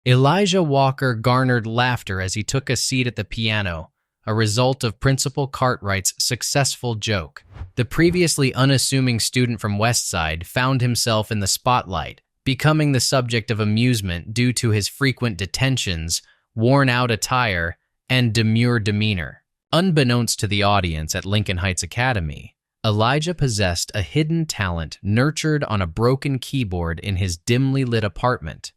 Elijah Walker garnered laughter as he took a seat at the piano, a result of Principal Cartwright's successful joke. The previously unassuming student from Westside found himself in the spotlight, becoming the subject of amusement due to his frequent detentions, worn-out attire, and demure demeanor. Unbeknownst to the audience at Lincoln Heights Academy, Elijah possessed a hidden talent nurtured on a broken keyboard in his dimly lit apartment,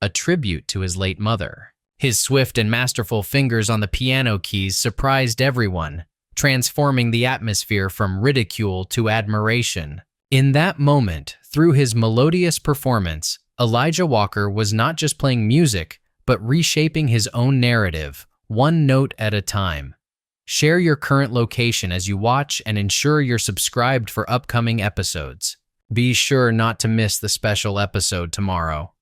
a tribute to his late mother. His swift and masterful fingers on the piano keys surprised everyone, transforming the atmosphere from ridicule to admiration. In that moment, through his melodious performance, Elijah Walker was not just playing music, but reshaping his own narrative, one note at a time. Share your current location as you watch and ensure you're subscribed for upcoming episodes. Be sure not to miss the special episode tomorrow.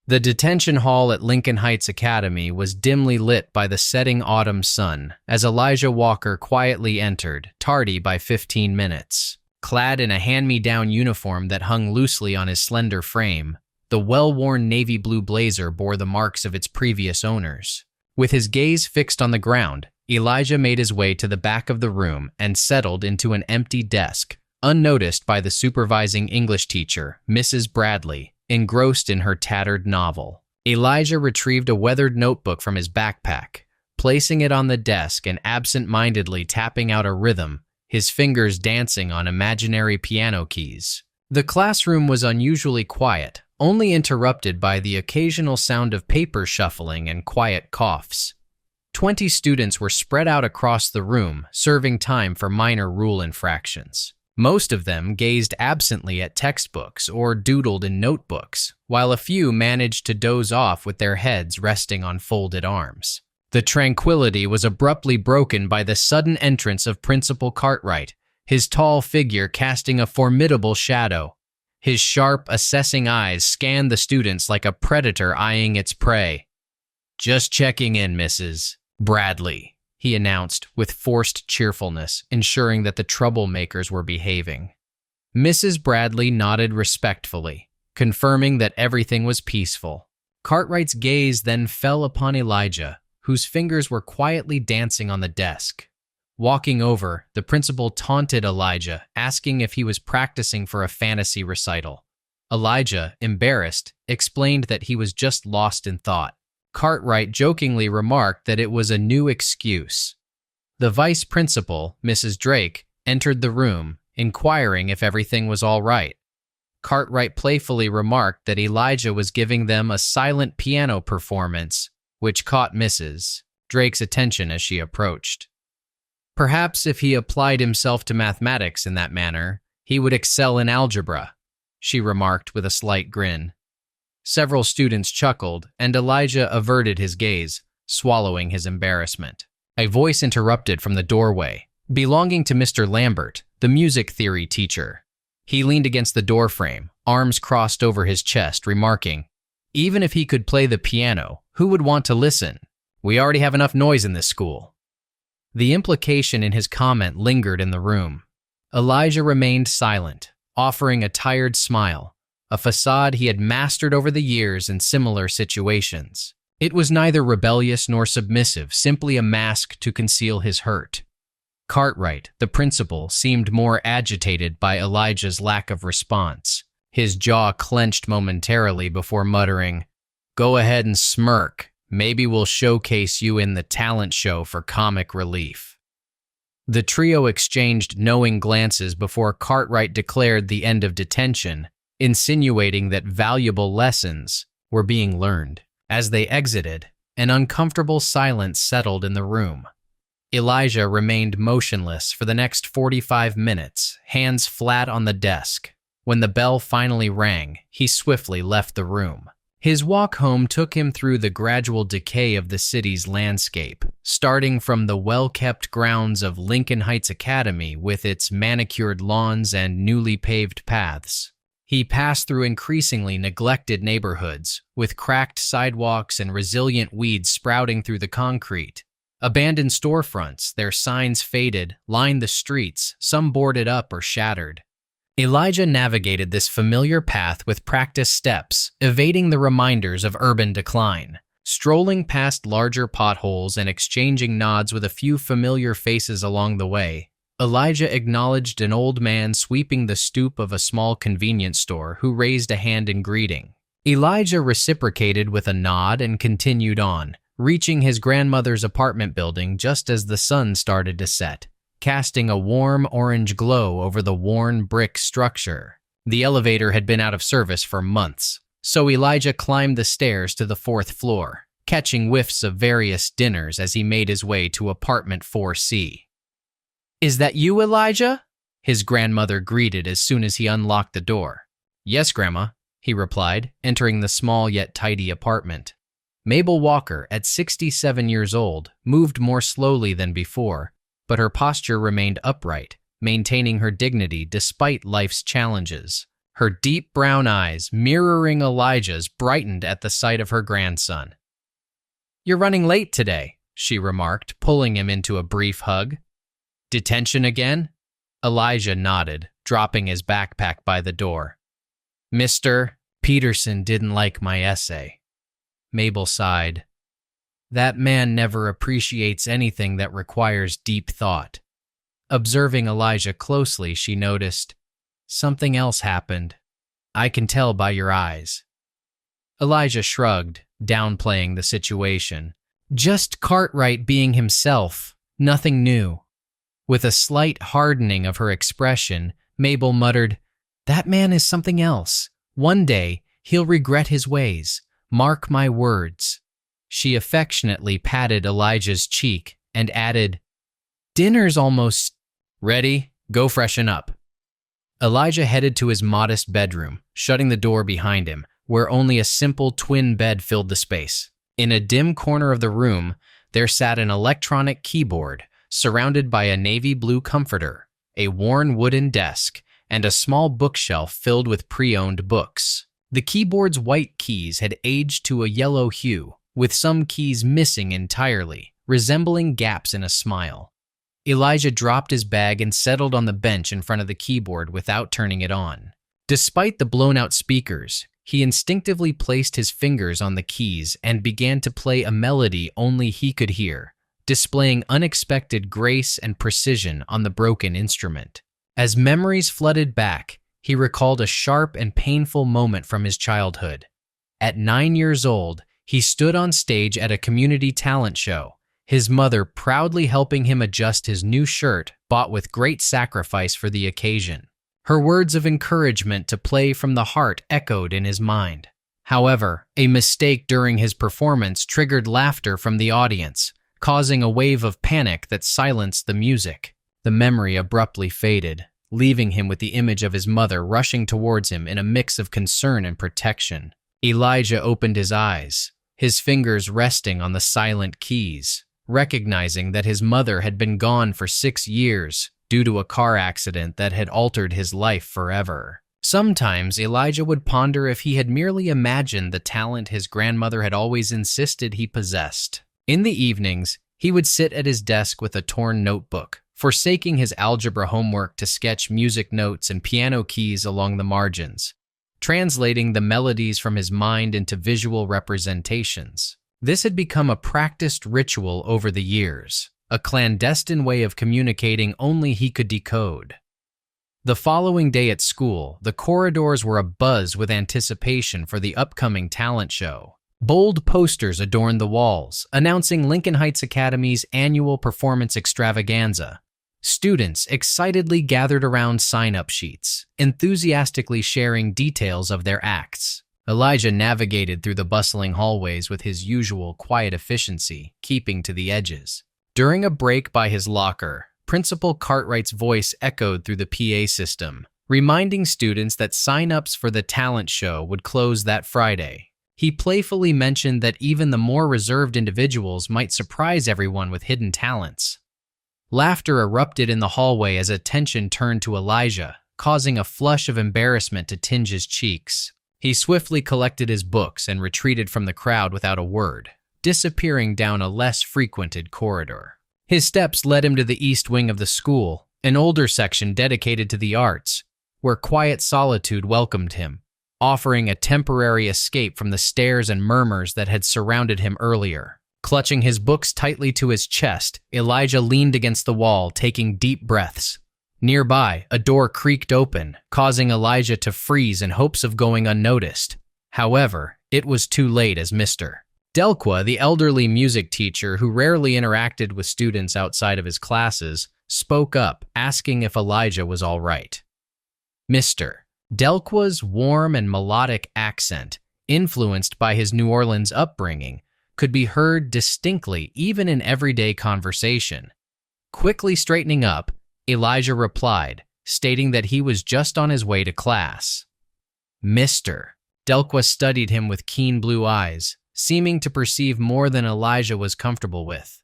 The detention hall at Lincoln Heights Academy was dimly lit by the setting autumn sun as Elijah Walker quietly entered, tardy by 15 minutes. Clad in a hand-me-down uniform that hung loosely on his slender frame, the well-worn navy blue blazer bore the marks of its previous owners. With his gaze fixed on the ground, Elijah made his way to the back of the room and settled into an empty desk, unnoticed by the supervising English teacher, Mrs. Bradley, engrossed in her tattered novel. Elijah retrieved a weathered notebook from his backpack, placing it on the desk and absent-mindedly tapping out a rhythm, his fingers dancing on imaginary piano keys. The classroom was unusually quiet, only interrupted by the occasional sound of paper shuffling and quiet coughs. 20 students were spread out across the room, serving time for minor rule infractions. Most of them gazed absently at textbooks or doodled in notebooks, while a few managed to doze off with their heads resting on folded arms. The tranquility was abruptly broken by the sudden entrance of Principal Cartwright, his tall figure casting a formidable shadow. His sharp, assessing eyes scanned the students like a predator eyeing its prey. "Just checking in, Mrs. Bradley," he announced with forced cheerfulness, ensuring that the troublemakers were behaving. Mrs. Bradley nodded respectfully, confirming that everything was peaceful. Cartwright's gaze then fell upon Elijah, whose fingers were quietly dancing on the desk. Walking over, the principal taunted Elijah, asking if he was practicing for a fantasy recital. Elijah, embarrassed, explained that he was just lost in thought. Cartwright jokingly remarked that it was a new excuse. The vice principal, Mrs. Drake, entered the room, inquiring if everything was all right. Cartwright playfully remarked that Elijah was giving them a silent piano performance, which caught Mrs. Drake's attention as she approached. Perhaps if he applied himself to mathematics in that manner, he would excel in algebra, she remarked with a slight grin. Several students chuckled, and Elijah averted his gaze, swallowing his embarrassment. A voice interrupted from the doorway, belonging to Mr. Lambert, the music theory teacher. He leaned against the doorframe, arms crossed over his chest, remarking, "Even if he could play the piano, who would want to listen? We already have enough noise in this school." The implication in his comment lingered in the room. Elijah remained silent, offering a tired smile, a facade he had mastered over the years in similar situations. It was neither rebellious nor submissive, simply a mask to conceal his hurt. Cartwright, the principal, seemed more agitated by Elijah's lack of response. His jaw clenched momentarily before muttering, "Go ahead and smirk. Maybe we'll showcase you in the talent show for comic relief." The trio exchanged knowing glances before Cartwright declared the end of detention, insinuating that valuable lessons were being learned. As they exited, an uncomfortable silence settled in the room. Elijah remained motionless for the next 45 minutes, hands flat on the desk. When the bell finally rang, he swiftly left the room. His walk home took him through the gradual decay of the city's landscape, starting from the well-kept grounds of Lincoln Heights Academy with its manicured lawns and newly paved paths. He passed through increasingly neglected neighborhoods, with cracked sidewalks and resilient weeds sprouting through the concrete. Abandoned storefronts, their signs faded, lined the streets, some boarded up or shattered. Elijah navigated this familiar path with practiced steps, evading the reminders of urban decline. Strolling past larger potholes and exchanging nods with a few familiar faces along the way, Elijah acknowledged an old man sweeping the stoop of a small convenience store who raised a hand in greeting. Elijah reciprocated with a nod and continued on, reaching his grandmother's apartment building just as the sun started to set, casting a warm orange glow over the worn brick structure. The elevator had been out of service for months, so Elijah climbed the stairs to the 4th floor, catching whiffs of various dinners as he made his way to apartment 4C. "Is that you, Elijah?" his grandmother greeted as soon as he unlocked the door. "Yes, Grandma," he replied, entering the small yet tidy apartment. Mabel Walker, at 67 years old, moved more slowly than before, but her posture remained upright, maintaining her dignity despite life's challenges. Her deep brown eyes, mirroring Elijah's, brightened at the sight of her grandson. "You're running late today," she remarked, pulling him into a brief hug. "Detention again?" Elijah nodded, dropping his backpack by the door. "Mr. Peterson didn't like my essay." Mabel sighed. "That man never appreciates anything that requires deep thought." Observing Elijah closely, she noticed, "Something else happened. I can tell by your eyes." Elijah shrugged, downplaying the situation. "Just Cartwright being himself, nothing new." With a slight hardening of her expression, Mabel muttered, "That man is something else. One day, he'll regret his ways. Mark my words." She affectionately patted Elijah's cheek and added, "Dinner's almost ready. Go freshen up." Elijah headed to his modest bedroom, shutting the door behind him, where only a simple twin bed filled the space. In a dim corner of the room, there sat an electronic keyboard, surrounded by a navy blue comforter, a worn wooden desk, and a small bookshelf filled with pre-owned books. The keyboard's white keys had aged to a yellow hue, with some keys missing entirely, resembling gaps in a smile. Elijah dropped his bag and settled on the bench in front of the keyboard without turning it on. Despite the blown-out speakers, he instinctively placed his fingers on the keys and began to play a melody only he could hear, displaying unexpected grace and precision on the broken instrument. As memories flooded back, he recalled a sharp and painful moment from his childhood. At 9 years old, he stood on stage at a community talent show, his mother proudly helping him adjust his new shirt bought with great sacrifice for the occasion. Her words of encouragement to play from the heart echoed in his mind. However, a mistake during his performance triggered laughter from the audience, causing a wave of panic that silenced the music. The memory abruptly faded, leaving him with the image of his mother rushing towards him in a mix of concern and protection. Elijah opened his eyes, his fingers resting on the silent keys, recognizing that his mother had been gone for 6 years due to a car accident that had altered his life forever. Sometimes Elijah would ponder if he had merely imagined the talent his grandmother had always insisted he possessed. In the evenings, he would sit at his desk with a torn notebook, forsaking his algebra homework to sketch music notes and piano keys along the margins, translating the melodies from his mind into visual representations. This had become a practiced ritual over the years, a clandestine way of communicating only he could decode. The following day at school, the corridors were abuzz with anticipation for the upcoming talent show. Bold posters adorned the walls, announcing Lincoln Heights Academy's annual performance extravaganza. Students excitedly gathered around sign-up sheets, enthusiastically sharing details of their acts. Elijah navigated through the bustling hallways with his usual quiet efficiency, keeping to the edges. During a break by his locker, Principal Cartwright's voice echoed through the PA system, reminding students that sign-ups for the talent show would close that Friday. He playfully mentioned that even the more reserved individuals might surprise everyone with hidden talents. Laughter erupted in the hallway as attention turned to Elijah, causing a flush of embarrassment to tinge his cheeks. He swiftly collected his books and retreated from the crowd without a word, disappearing down a less frequented corridor. His steps led him to the east wing of the school, an older section dedicated to the arts, where quiet solitude welcomed him, offering a temporary escape from the stares and murmurs that had surrounded him earlier. Clutching his books tightly to his chest, Elijah leaned against the wall, taking deep breaths. Nearby, a door creaked open, causing Elijah to freeze in hopes of going unnoticed. However, it was too late as Mr. Delqua, the elderly music teacher who rarely interacted with students outside of his classes, spoke up, asking if Elijah was all right. Mr. Delqua's warm and melodic accent, influenced by his New Orleans upbringing, could be heard distinctly even in everyday conversation. Quickly straightening up, Elijah replied, stating that he was just on his way to class. Mr. Delqua studied him with keen blue eyes, seeming to perceive more than Elijah was comfortable with.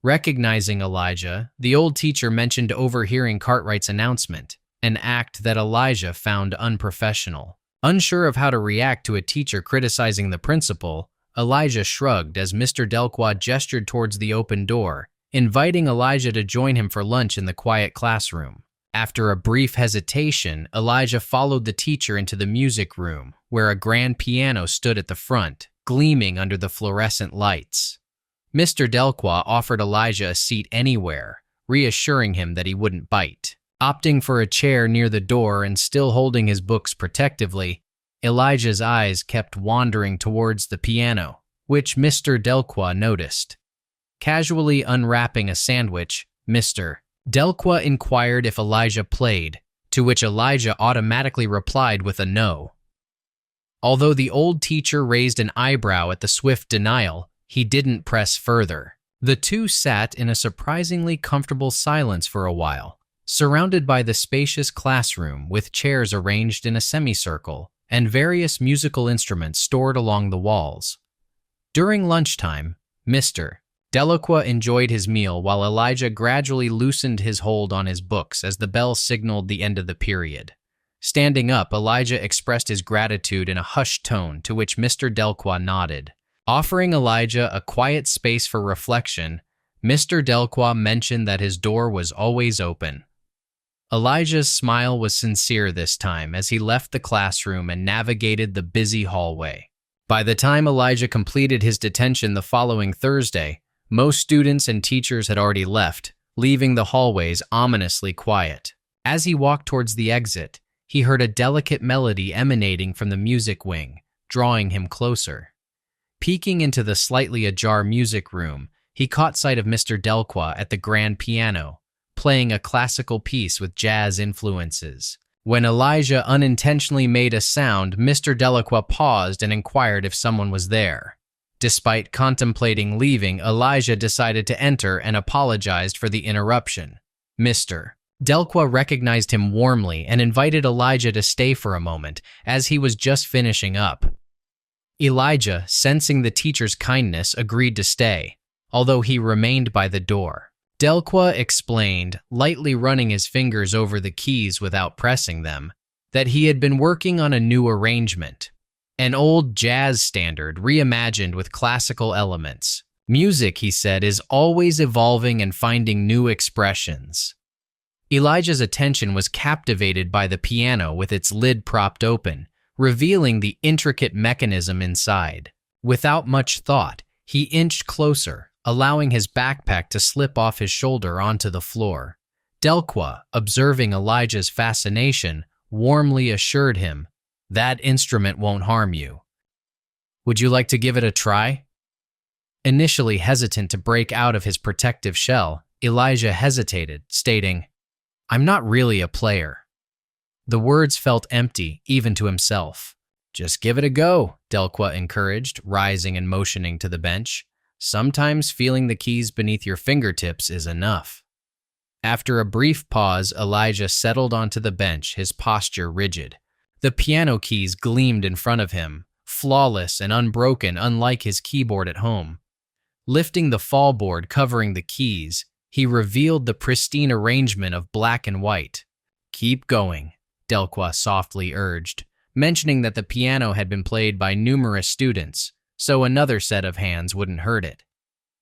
Recognizing Elijah, the old teacher mentioned overhearing Cartwright's announcement, an act that Elijah found unprofessional. Unsure of how to react to a teacher criticizing the principal, Elijah shrugged as Mr. Delqua gestured towards the open door, inviting Elijah to join him for lunch in the quiet classroom. After a brief hesitation, Elijah followed the teacher into the music room, where a grand piano stood at the front, gleaming under the fluorescent lights. Mr. Delqua offered Elijah a seat anywhere, reassuring him that he wouldn't bite. Opting for a chair near the door and still holding his books protectively, Elijah's eyes kept wandering towards the piano, which Mr. Delqua noticed. Casually unwrapping a sandwich, Mr. Delqua inquired if Elijah played, to which Elijah automatically replied with a no. Although the old teacher raised an eyebrow at the swift denial, he didn't press further. The two sat in a surprisingly comfortable silence for a while, surrounded by the spacious classroom with chairs arranged in a semicircle and various musical instruments stored along the walls. During lunchtime, Mr. Delaqua enjoyed his meal while Elijah gradually loosened his hold on his books as the bell signaled the end of the period. Standing up, Elijah expressed his gratitude in a hushed tone, to which Mr. Delqua nodded. Offering Elijah a quiet space for reflection, Mr. Delqua mentioned that his door was always open. Elijah's smile was sincere this time as he left the classroom and navigated the busy hallway. By the time Elijah completed his detention the following Thursday, most students and teachers had already left, leaving the hallways ominously quiet. As he walked towards the exit, he heard a delicate melody emanating from the music wing, drawing him closer. Peeking into the slightly ajar music room, he caught sight of Mr. Delqua at the grand piano, playing a classical piece with jazz influences. When Elijah unintentionally made a sound, Mr. Delaqua paused and inquired if someone was there. Despite contemplating leaving, Elijah decided to enter and apologized for the interruption. Mr. Delqua recognized him warmly and invited Elijah to stay for a moment, as he was just finishing up. Elijah, sensing the teacher's kindness, agreed to stay, although he remained by the door. Delqua explained, lightly running his fingers over the keys without pressing them, that he had been working on a new arrangement. An old jazz standard reimagined with classical elements. Music, he said, is always evolving and finding new expressions. Elijah's attention was captivated by the piano with its lid propped open, revealing the intricate mechanism inside. Without much thought, he inched closer, allowing his backpack to slip off his shoulder onto the floor. Delqua, observing Elijah's fascination, warmly assured him, "That instrument won't harm you. Would you like to give it a try?" Initially hesitant to break out of his protective shell, Elijah hesitated, stating, "I'm not really a player." The words felt empty, even to himself. "Just give it a go," Delqua encouraged, rising and motioning to the bench. "Sometimes feeling the keys beneath your fingertips is enough." After a brief pause, Elijah settled onto the bench, his posture rigid. The piano keys gleamed in front of him, flawless and unbroken, unlike his keyboard at home. Lifting the fallboard covering the keys, he revealed the pristine arrangement of black and white. "Keep going," Delqua softly urged, mentioning that the piano had been played by numerous students, so another set of hands wouldn't hurt it.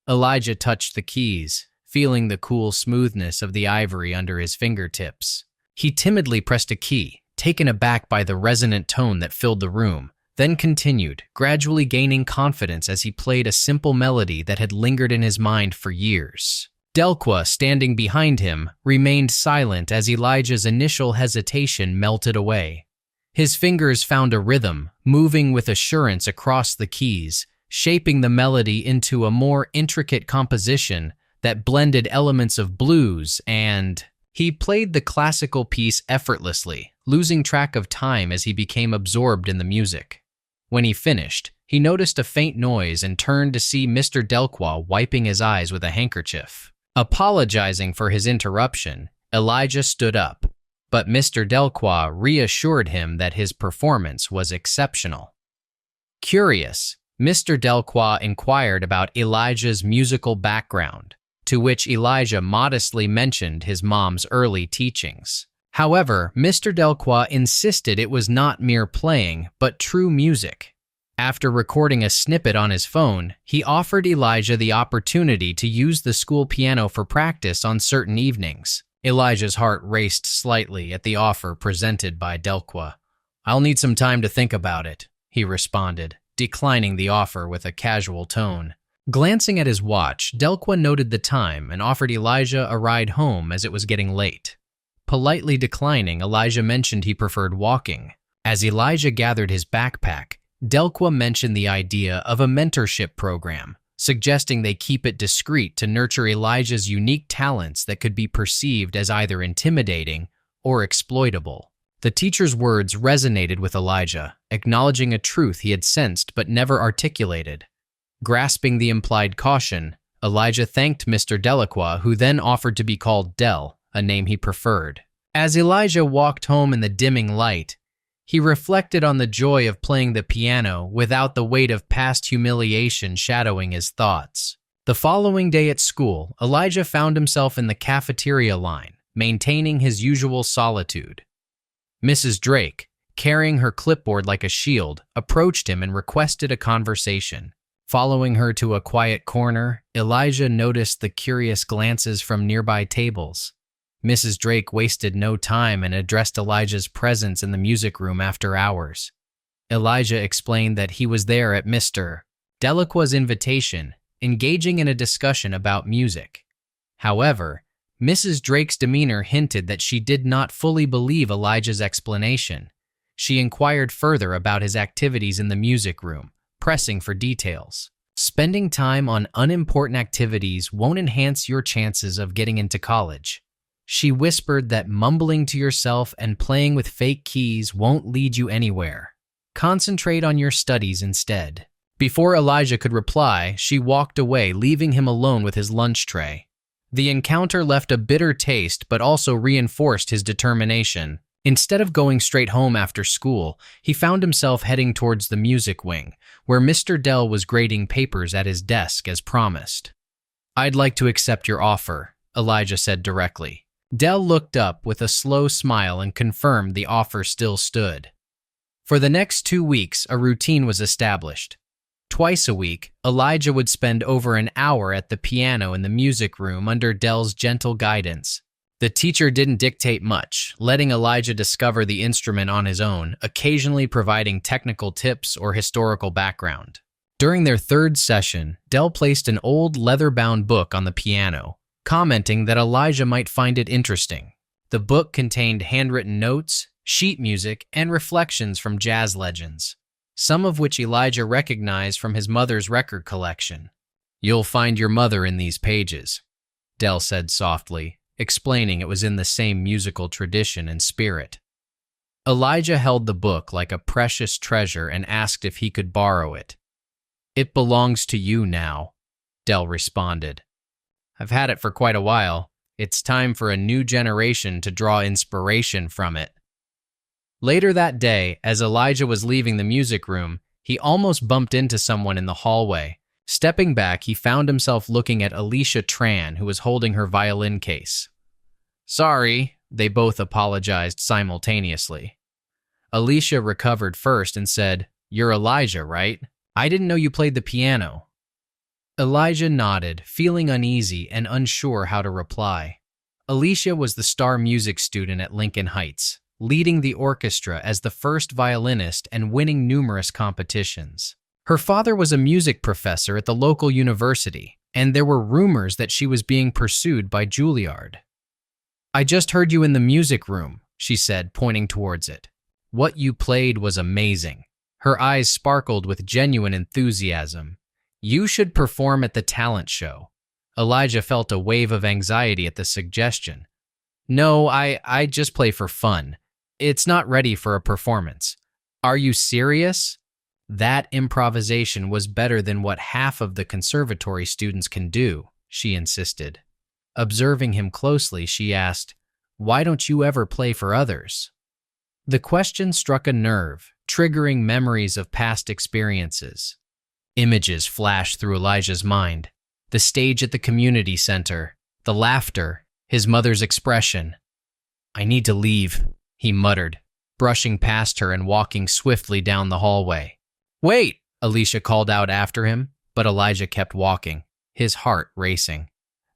Elijah touched the keys, feeling the cool smoothness of the ivory under his fingertips. He timidly pressed a key, taken aback by the resonant tone that filled the room, then continued, gradually gaining confidence as he played a simple melody that had lingered in his mind for years. Delqua, standing behind him, remained silent as Elijah's initial hesitation melted away. His fingers found a rhythm, moving with assurance across the keys, shaping the melody into a more intricate composition that blended elements of blues and... He played the classical piece effortlessly, losing track of time as he became absorbed in the music. When he finished, he noticed a faint noise and turned to see Mr. Delqua wiping his eyes with a handkerchief. Apologizing for his interruption, Elijah stood up, but Mr. Delqua reassured him that his performance was exceptional. Curious, Mr. Delqua inquired about Elijah's musical background, to which Elijah modestly mentioned his mom's early teachings. However, Mr. Delqua insisted it was not mere playing, but true music. After recording a snippet on his phone, he offered Elijah the opportunity to use the school piano for practice on certain evenings. Elijah's heart raced slightly at the offer presented by Delqua. "I'll need some time to think about it," he responded, declining the offer with a casual tone. Glancing at his watch, Delqua noted the time and offered Elijah a ride home as it was getting late. Politely declining, Elijah mentioned he preferred walking. As Elijah gathered his backpack, Delqua mentioned the idea of a mentorship program, suggesting they keep it discreet to nurture Elijah's unique talents that could be perceived as either intimidating or exploitable. The teacher's words resonated with Elijah, acknowledging a truth he had sensed but never articulated. Grasping the implied caution, Elijah thanked Mr. Delaqua, who then offered to be called Del, a name he preferred. As Elijah walked home in the dimming light, he reflected on the joy of playing the piano without the weight of past humiliation shadowing his thoughts. The following day at school, Elijah found himself in the cafeteria line, maintaining his usual solitude. Mrs. Drake, carrying her clipboard like a shield, approached him and requested a conversation. Following her to a quiet corner, Elijah noticed the curious glances from nearby tables. Mrs. Drake wasted no time and addressed Elijah's presence in the music room after hours. Elijah explained that he was there at Mr. Delaqua's invitation, engaging in a discussion about music. However, Mrs. Drake's demeanor hinted that she did not fully believe Elijah's explanation. She inquired further about his activities in the music room, pressing for details. Spending time on unimportant activities won't enhance your chances of getting into college. She whispered that mumbling to yourself and playing with fake keys won't lead you anywhere. Concentrate on your studies instead. Before Elijah could reply, she walked away, leaving him alone with his lunch tray. The encounter left a bitter taste but also reinforced his determination. Instead of going straight home after school, he found himself heading towards the music wing, where Mr. Dell was grading papers at his desk as promised. "I'd like to accept your offer," Elijah said directly. Dell looked up with a slow smile and confirmed the offer still stood. For the next 2 weeks, a routine was established. Twice a week, Elijah would spend over an hour at the piano in the music room under Dell's gentle guidance. The teacher didn't dictate much, letting Elijah discover the instrument on his own, occasionally providing technical tips or historical background. During their third session, Dell placed an old leather-bound book on the piano, commenting that Elijah might find it interesting. The book contained handwritten notes, sheet music, and reflections from jazz legends, some of which Elijah recognized from his mother's record collection. "You'll find your mother in these pages," Dell said softly, explaining it was in the same musical tradition and spirit. Elijah held the book like a precious treasure and asked if he could borrow it. "It belongs to you now," Dell responded. "I've had it for quite a while. It's time for a new generation to draw inspiration from it." Later that day, as Elijah was leaving the music room, he almost bumped into someone in the hallway. Stepping back, he found himself looking at Alicia Tran, who was holding her violin case. "Sorry," they both apologized simultaneously. Alicia recovered first and said, "You're Elijah, right? I didn't know you played the piano." Elijah nodded, feeling uneasy and unsure how to reply. Alicia was the star music student at Lincoln Heights, leading the orchestra as the first violinist and winning numerous competitions. Her father was a music professor at the local university, and there were rumors that she was being pursued by Juilliard. "I just heard you in the music room," she said, pointing towards it. "What you played was amazing." Her eyes sparkled with genuine enthusiasm. "You should perform at the talent show." Elijah felt a wave of anxiety at the suggestion. "No, I just play for fun. It's not ready for a performance." "Are you serious?" "That improvisation was better than what half of the conservatory students can do," she insisted. Observing him closely, she asked, "Why don't you ever play for others?" The question struck a nerve, triggering memories of past experiences. Images flashed through Elijah's mind. The stage at the community center, the laughter, his mother's expression. "I need to leave," he muttered, brushing past her and walking swiftly down the hallway. "Wait!" Alicia called out after him, but Elijah kept walking, his heart racing.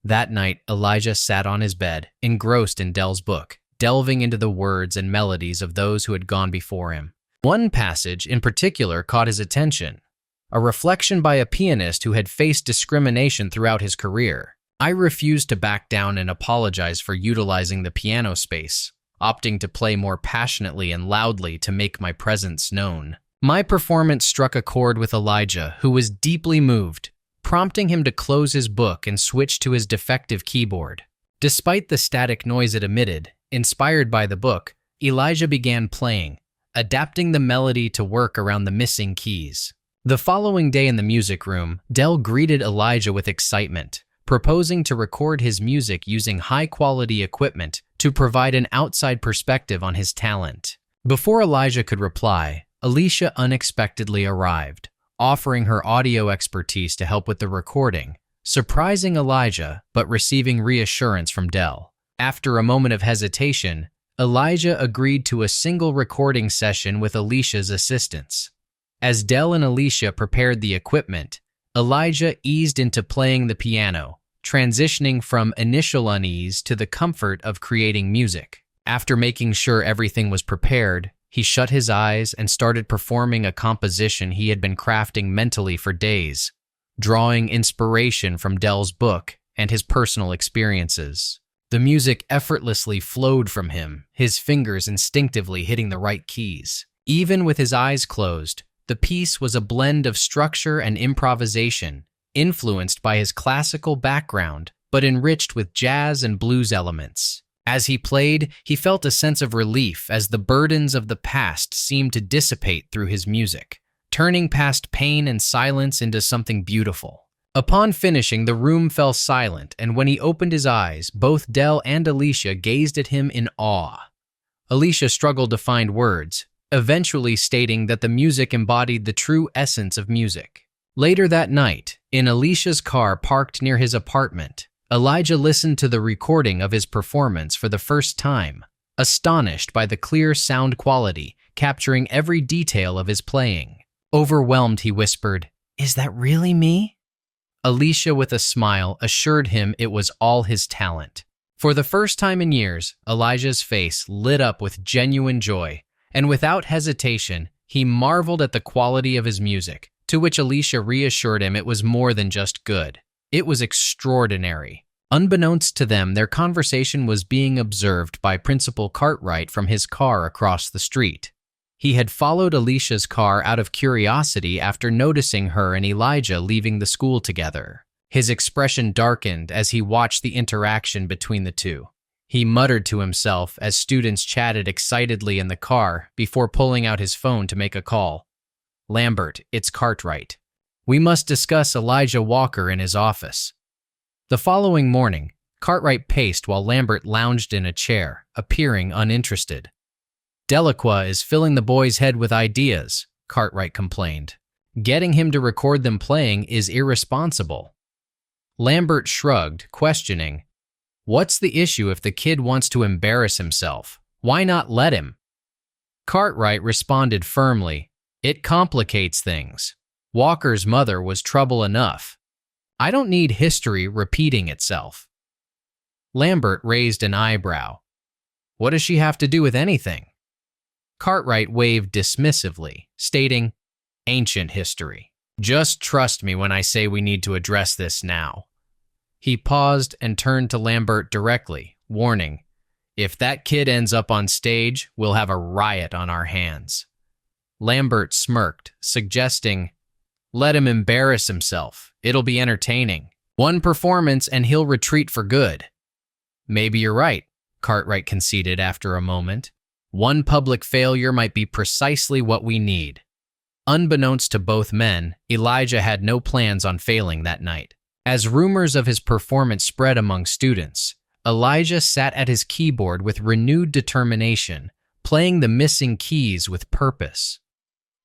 That night, Elijah sat on his bed, engrossed in Dell's book, delving into the words and melodies of those who had gone before him. One passage in particular caught his attention, a reflection by a pianist who had faced discrimination throughout his career. "I refuse to back down and apologize for utilizing the piano space, opting to play more passionately and loudly to make my presence known." My performance struck a chord with Elijah, who was deeply moved, prompting him to close his book and switch to his defective keyboard. Despite the static noise it emitted, inspired by the book, Elijah began playing, adapting the melody to work around the missing keys. The following day in the music room, Dell greeted Elijah with excitement, proposing to record his music using high-quality equipment to provide an outside perspective on his talent. Before Elijah could reply, Alicia unexpectedly arrived, offering her audio expertise to help with the recording, surprising Elijah but receiving reassurance from Dell. After a moment of hesitation, Elijah agreed to a single recording session with Alicia's assistance. As Dell and Alicia prepared the equipment, Elijah eased into playing the piano, transitioning from initial unease to the comfort of creating music. After making sure everything was prepared, he shut his eyes and started performing a composition he had been crafting mentally for days, drawing inspiration from Dell's book and his personal experiences. The music effortlessly flowed from him, his fingers instinctively hitting the right keys. Even with his eyes closed, the piece was a blend of structure and improvisation, influenced by his classical background, but enriched with jazz and blues elements. As he played, he felt a sense of relief as the burdens of the past seemed to dissipate through his music, turning past pain and silence into something beautiful. Upon finishing, the room fell silent, and when he opened his eyes, both Dell and Alicia gazed at him in awe. Alicia struggled to find words, eventually stating that the music embodied the true essence of music. Later that night, in Alicia's car parked near his apartment, Elijah listened to the recording of his performance for the first time, astonished by the clear sound quality, capturing every detail of his playing. Overwhelmed, he whispered, "Is that really me?" Alicia, with a smile, assured him it was all his talent. For the first time in years, Elijah's face lit up with genuine joy, and without hesitation, he marveled at the quality of his music, to which Alicia reassured him it was more than just good. It was extraordinary. Unbeknownst to them, their conversation was being observed by Principal Cartwright from his car across the street. He had followed Alicia's car out of curiosity after noticing her and Elijah leaving the school together. His expression darkened as he watched the interaction between the two. He muttered to himself as students chatted excitedly in the car before pulling out his phone to make a call. "Lambert, it's Cartwright. We must discuss Elijah Walker in his office." The following morning, Cartwright paced while Lambert lounged in a chair, appearing uninterested. "Delacroix is filling the boy's head with ideas," Cartwright complained. "Getting him to record them playing is irresponsible." Lambert shrugged, questioning, "What's the issue if the kid wants to embarrass himself? Why not let him?" Cartwright responded firmly, "It complicates things. Walker's mother was trouble enough. I don't need history repeating itself." Lambert raised an eyebrow. What does she have to do with anything? Cartwright waved dismissively, stating, ancient history. Just trust me when I say we need to address this now. He paused and turned to Lambert directly, warning, if that kid ends up on stage, we'll have a riot on our hands. Lambert smirked, suggesting, let him embarrass himself. It'll be entertaining. One performance and he'll retreat for good. Maybe you're right, Cartwright conceded after a moment. One public failure might be precisely what we need. Unbeknownst to both men, Elijah had no plans on failing that night. As rumors of his performance spread among students, Elijah sat at his keyboard with renewed determination, playing the missing keys with purpose.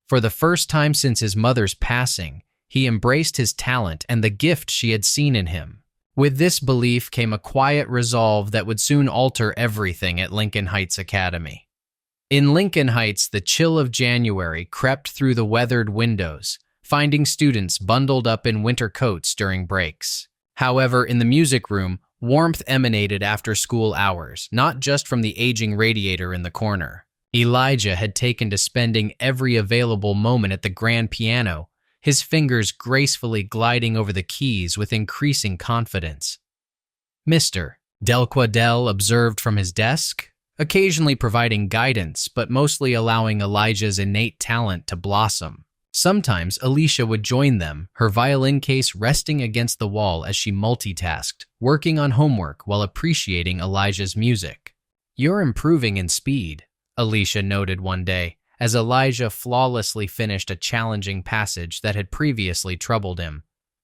For the first time since his mother's passing, he embraced his talent and the gift she had seen in him. With this belief came a quiet resolve that would soon alter everything at Lincoln Heights Academy. In Lincoln Heights, the chill of January crept through the weathered windows, finding students bundled up in winter coats during breaks. However, in the music room, warmth emanated after school hours, not just from the aging radiator in the corner. Elijah had taken to spending every available moment at the grand piano, his fingers gracefully gliding over the keys with increasing confidence. Mr. Delquadel observed from his desk, occasionally providing guidance, but mostly allowing Elijah's innate talent to blossom. Sometimes Alicia would join them, her violin case resting against the wall as she multitasked, working on homework while appreciating Elijah's music. You're improving in speed, Alicia noted one day, as Elijah flawlessly finished a challenging passage that had previously troubled him.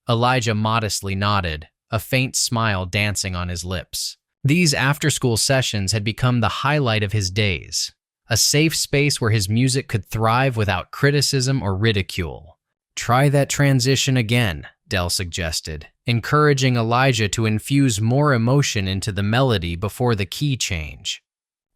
Elijah modestly nodded, a faint smile dancing on his lips. These after-school sessions had become the highlight of his days, a safe space where his music could thrive without criticism or ridicule. Try that transition again, Dell suggested, encouraging Elijah to infuse more emotion into the melody before the key change.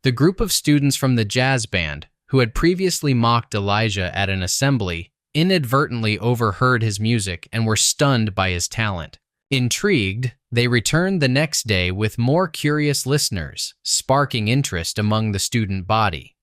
The group of students from the jazz band, who had previously mocked Elijah at an assembly, inadvertently overheard his music and were stunned by his talent. Intrigued, they returned the next day with more curious listeners, sparking interest among the student body.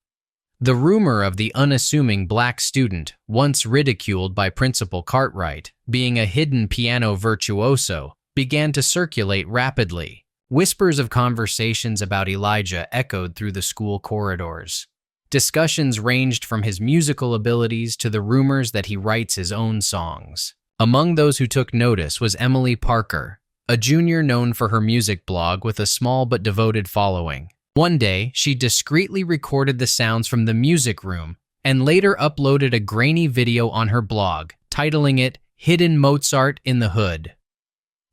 The rumor of the unassuming black student, once ridiculed by Principal Cartwright, being a hidden piano virtuoso, began to circulate rapidly. Whispers of conversations about Elijah echoed through the school corridors. Discussions ranged from his musical abilities to the rumors that he writes his own songs. Among those who took notice was Emily Parker, a junior known for her music blog with a small but devoted following. One day, she discreetly recorded the sounds from the music room and later uploaded a grainy video on her blog, titling it Hidden Mozart in the Hood.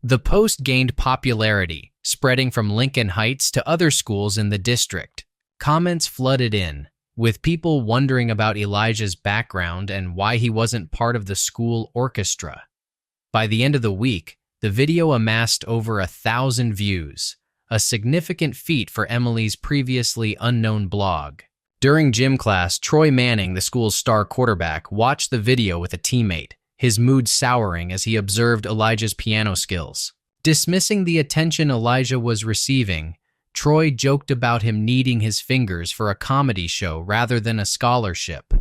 The post gained popularity, spreading from Lincoln Heights to other schools in the district. Comments flooded in, with people wondering about Elijah's background and why he wasn't part of the school orchestra. By the end of the week, the video amassed over 1,000 views, a significant feat for Emily's previously unknown blog. During gym class, Troy Manning, the school's star quarterback, watched the video with a teammate, his mood souring as he observed Elijah's piano skills. Dismissing the attention Elijah was receiving, Troy joked about him needing his fingers for a comedy show rather than a scholarship.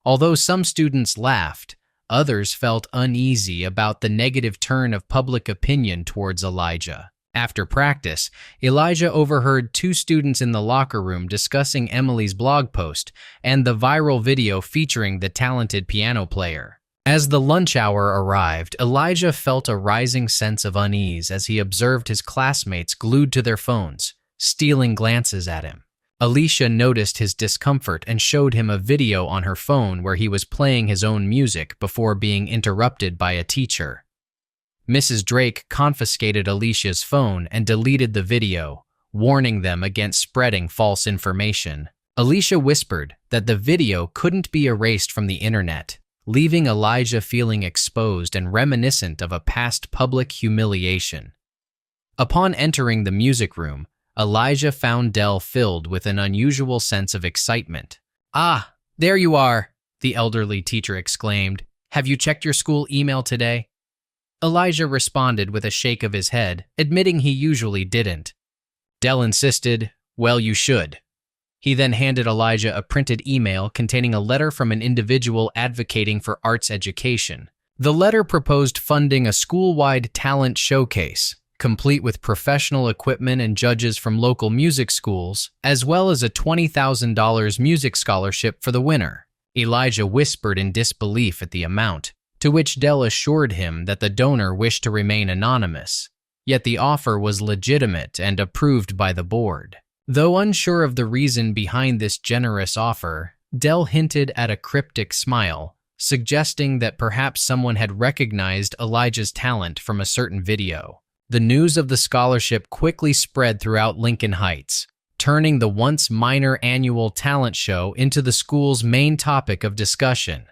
Although some students laughed, others felt uneasy about the negative turn of public opinion towards Elijah. After practice, Elijah overheard two students in the locker room discussing Emily's blog post and the viral video featuring the talented piano player. As the lunch hour arrived, Elijah felt a rising sense of unease as he observed his classmates glued to their phones, stealing glances at him. Alicia noticed his discomfort and showed him a video on her phone where he was playing his own music before being interrupted by a teacher. Mrs. Drake confiscated Alicia's phone and deleted the video, warning them against spreading false information. Alicia whispered that the video couldn't be erased from the internet, leaving Elijah feeling exposed and reminiscent of a past public humiliation. Upon entering the music room, Elijah found Dell filled with an unusual sense of excitement. "Ah, there you are," the elderly teacher exclaimed. "Have you checked your school email today?" Elijah responded with a shake of his head, admitting he usually didn't. Dell insisted, "Well, you should." He then handed Elijah a printed email containing a letter from an individual advocating for arts education. The letter proposed funding a school-wide talent showcase, complete with professional equipment and judges from local music schools, as well as a $20,000 music scholarship for the winner. Elijah whispered in disbelief at the amount, to which Dell assured him that the donor wished to remain anonymous. Yet the offer was legitimate and approved by the board. Though unsure of the reason behind this generous offer, Dell hinted at a cryptic smile, suggesting that perhaps someone had recognized Elijah's talent from a certain video. The news of the scholarship quickly spread throughout Lincoln Heights, turning the once minor annual talent show into the school's main topic of discussion.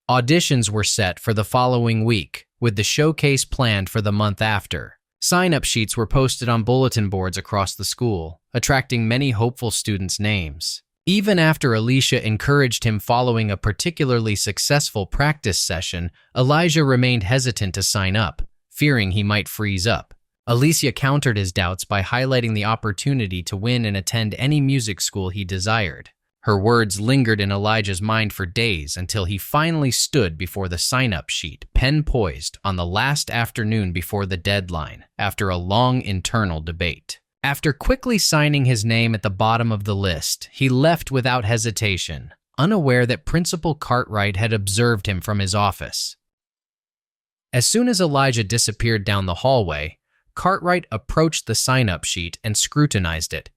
Auditions were set for the following week, with the showcase planned for the month after. Sign-up sheets were posted on bulletin boards across the school, attracting many hopeful students' names. Even after Alicia encouraged him following a particularly successful practice session, Elijah remained hesitant to sign up, fearing he might freeze up. Alicia countered his doubts by highlighting the opportunity to win and attend any music school he desired. Her words lingered in Elijah's mind for days until he finally stood before the sign-up sheet, pen poised, on the last afternoon before the deadline, after a long internal debate. After quickly signing his name at the bottom of the list, he left without hesitation, unaware that Principal Cartwright had observed him from his office. As soon as Elijah disappeared down the hallway, Cartwright approached the sign-up sheet and scrutinized it,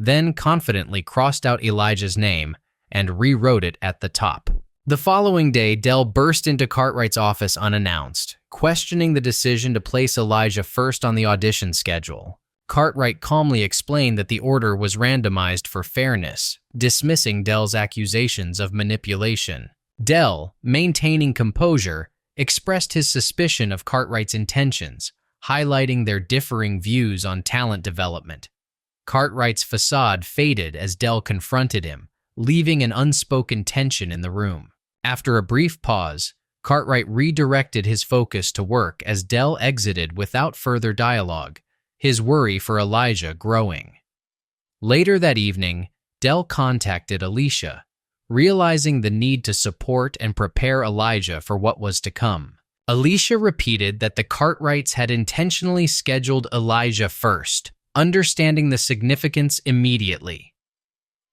then confidently crossed out Elijah's name and rewrote it at the top. The following day, Dell burst into Cartwright's office unannounced, questioning the decision to place Elijah first on the audition schedule. Cartwright calmly explained that the order was randomized for fairness, dismissing Dell's accusations of manipulation. Dell, maintaining composure, expressed his suspicion of Cartwright's intentions, highlighting their differing views on talent development. Cartwright's facade faded as Dell confronted him, leaving an unspoken tension in the room. After a brief pause, Cartwright redirected his focus to work as Dell exited without further dialogue, his worry for Elijah growing. Later that evening, Dell contacted Alicia, realizing the need to support and prepare Elijah for what was to come. Alicia repeated that the Cartwrights had intentionally scheduled Elijah first, understanding the significance immediately.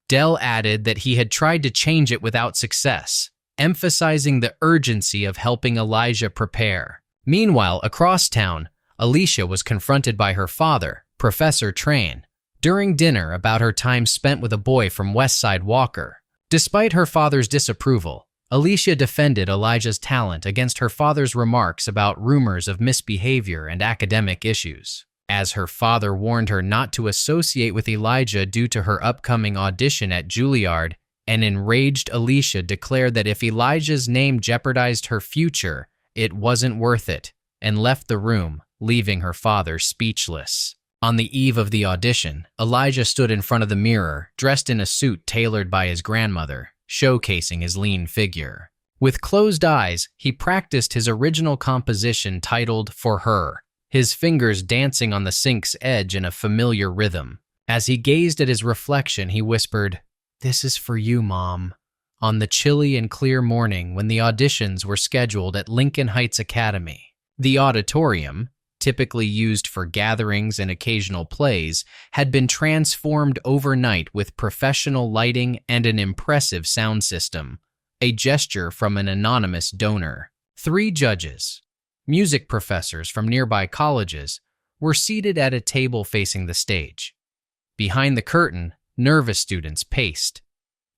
Dell added that he had tried to change it without success, emphasizing the urgency of helping Elijah prepare. Meanwhile, across town, Alicia was confronted by her father, Professor Train, during dinner about her time spent with a boy from Westside Walker. Despite her father's disapproval, Alicia defended Elijah's talent against her father's remarks about rumors of misbehavior and academic issues. As her father warned her not to associate with Elijah due to her upcoming audition at Juilliard, an enraged Alicia declared that if Elijah's name jeopardized her future, it wasn't worth it, and left the room, leaving her father speechless. On the eve of the audition, Elijah stood in front of the mirror, dressed in a suit tailored by his grandmother, showcasing his lean figure. With closed eyes, he practiced his original composition titled For Her, his fingers dancing on the sink's edge in a familiar rhythm. As he gazed at his reflection, he whispered, "This is for you, Mom." On the chilly and clear morning when the auditions were scheduled at Lincoln Heights Academy, the auditorium, typically used for gatherings and occasional plays, had been transformed overnight with professional lighting and an impressive sound system, a gesture from an anonymous donor. 3 judges, music professors from nearby colleges, were seated at a table facing the stage. Behind the curtain, nervous students paced,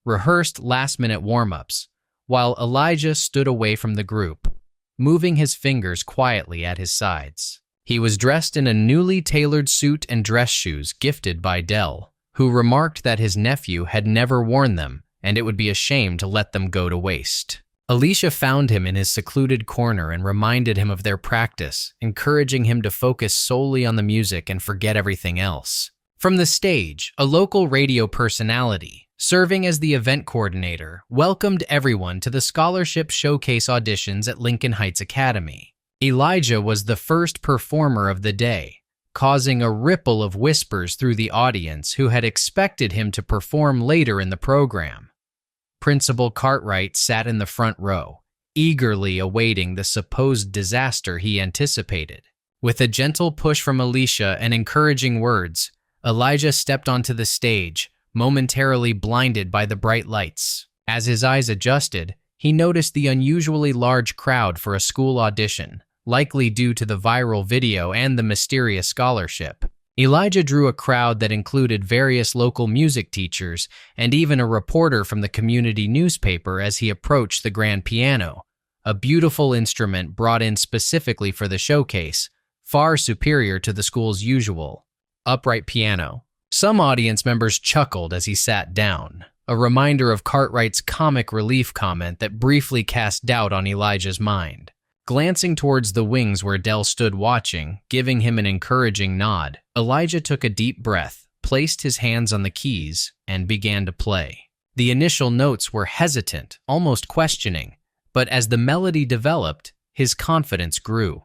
rehearsed last-minute warm-ups, while Elijah stood away from the group, moving his fingers quietly at his sides. He was dressed in a newly tailored suit and dress shoes gifted by Dell, who remarked that his nephew had never worn them and it would be a shame to let them go to waste. Alicia found him in his secluded corner and reminded him of their practice, encouraging him to focus solely on the music and forget everything else. From the stage, a local radio personality, serving as the event coordinator, welcomed everyone to the scholarship showcase auditions at Lincoln Heights Academy. Elijah was the first performer of the day, causing a ripple of whispers through the audience who had expected him to perform later in the program. Principal Cartwright sat in the front row, eagerly awaiting the supposed disaster he anticipated. With a gentle push from Alicia and encouraging words, Elijah stepped onto the stage, momentarily blinded by the bright lights. As his eyes adjusted, he noticed the unusually large crowd for a school audition, likely due to the viral video and the mysterious scholarship. Elijah drew a crowd that included various local music teachers and even a reporter from the community newspaper as he approached the grand piano, a beautiful instrument brought in specifically for the showcase, far superior to the school's usual upright piano. Some audience members chuckled as he sat down, a reminder of Cartwright's comic relief comment that briefly cast doubt on Elijah's mind. Glancing towards the wings where Dell stood watching, giving him an encouraging nod, Elijah took a deep breath, placed his hands on the keys, and began to play. The initial notes were hesitant, almost questioning, but as the melody developed, his confidence grew.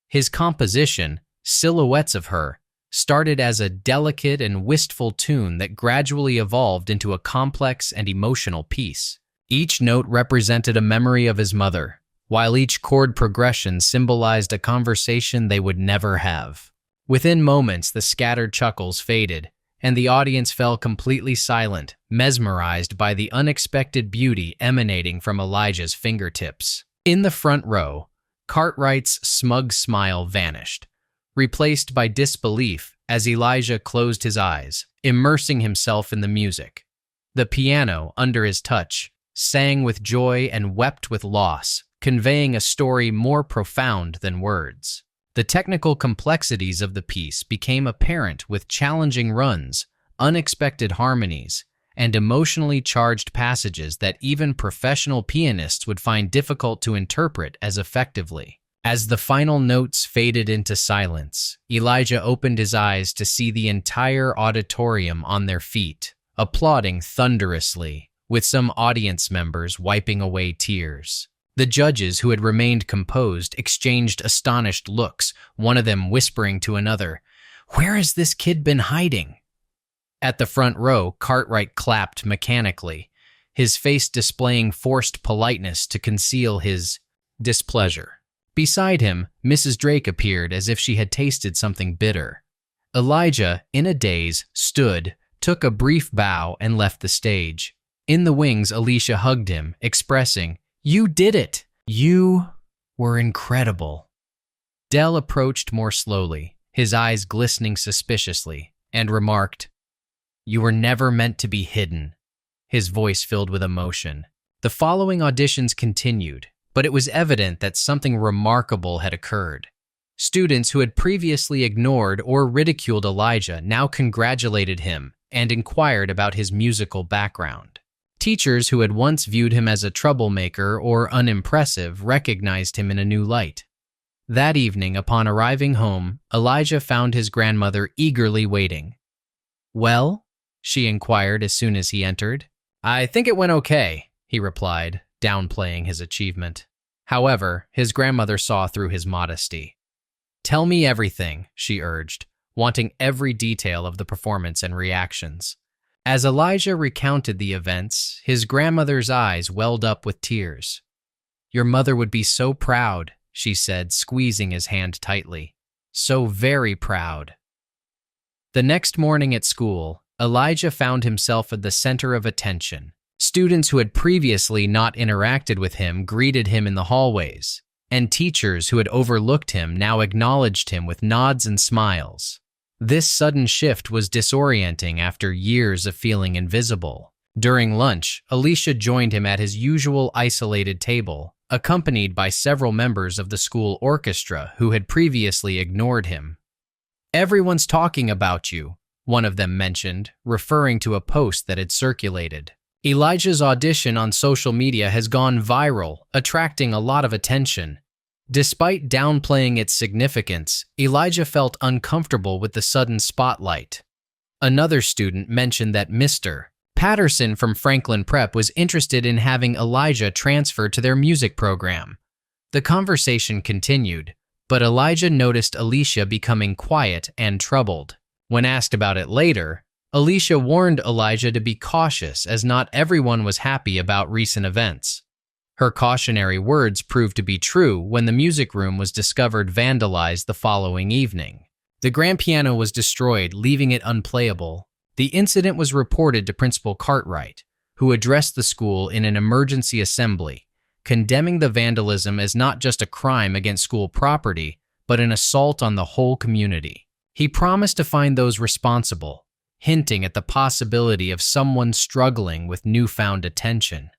His composition, Silhouettes of Her, started as a delicate and wistful tune that gradually evolved into a complex and emotional piece. Each note represented a memory of his mother, while each chord progression symbolized a conversation they would never have. Within moments, the scattered chuckles faded, and the audience fell completely silent, mesmerized by the unexpected beauty emanating from Elijah's fingertips. In the front row, Cartwright's smug smile vanished, replaced by disbelief as Elijah closed his eyes, immersing himself in the music. The piano, under his touch, sang with joy and wept with loss, conveying a story more profound than words. The technical complexities of the piece became apparent with challenging runs, unexpected harmonies, and emotionally charged passages that even professional pianists would find difficult to interpret as effectively. As the final notes faded into silence, Elijah opened his eyes to see the entire auditorium on their feet, applauding thunderously, with some audience members wiping away tears. The judges, who had remained composed, exchanged astonished looks, one of them whispering to another, "Where has this kid been hiding?" At the front row, Cartwright clapped mechanically, his face displaying forced politeness to conceal his displeasure. Beside him, Mrs. Drake appeared as if she had tasted something bitter. Elijah, in a daze, stood, took a brief bow, and left the stage. In the wings, Alicia hugged him, expressing, "You did it! You were incredible." Dell approached more slowly, his eyes glistening suspiciously, and remarked, "You were never meant to be hidden," his voice filled with emotion. The following auditions continued, but it was evident that something remarkable had occurred. Students who had previously ignored or ridiculed Elijah now congratulated him and inquired about his musical background. Teachers who had once viewed him as a troublemaker or unimpressive recognized him in a new light. That evening, upon arriving home, Elijah found his grandmother eagerly waiting. "Well?" she inquired as soon as he entered. "I think it went okay," he replied, downplaying his achievement. However, his grandmother saw through his modesty. "Tell me everything," she urged, wanting every detail of the performance and reactions. As Elijah recounted the events, his grandmother's eyes welled up with tears. "Your mother would be so proud," she said, squeezing his hand tightly. "So very proud." The next morning at school, Elijah found himself at the center of attention. Students who had previously not interacted with him greeted him in the hallways, and teachers who had overlooked him now acknowledged him with nods and smiles. This sudden shift was disorienting after years of feeling invisible. During lunch, Alicia joined him at his usual isolated table, accompanied by several members of the school orchestra who had previously ignored him. "Everyone's talking about you," one of them mentioned, referring to a post that had circulated. Elijah's audition on social media has gone viral, attracting a lot of attention. Despite downplaying its significance, Elijah felt uncomfortable with the sudden spotlight. Another student mentioned that Mr. Patterson from Franklin Prep was interested in having Elijah transfer to their music program. The conversation continued, but Elijah noticed Alicia becoming quiet and troubled. When asked about it later, Alicia warned Elijah to be cautious as not everyone was happy about recent events. Her cautionary words proved to be true when the music room was discovered vandalized the following evening. The grand piano was destroyed, leaving it unplayable. The incident was reported to Principal Cartwright, who addressed the school in an emergency assembly, condemning the vandalism as not just a crime against school property, but an assault on the whole community. He promised to find those responsible, hinting at the possibility of someone struggling with newfound attention.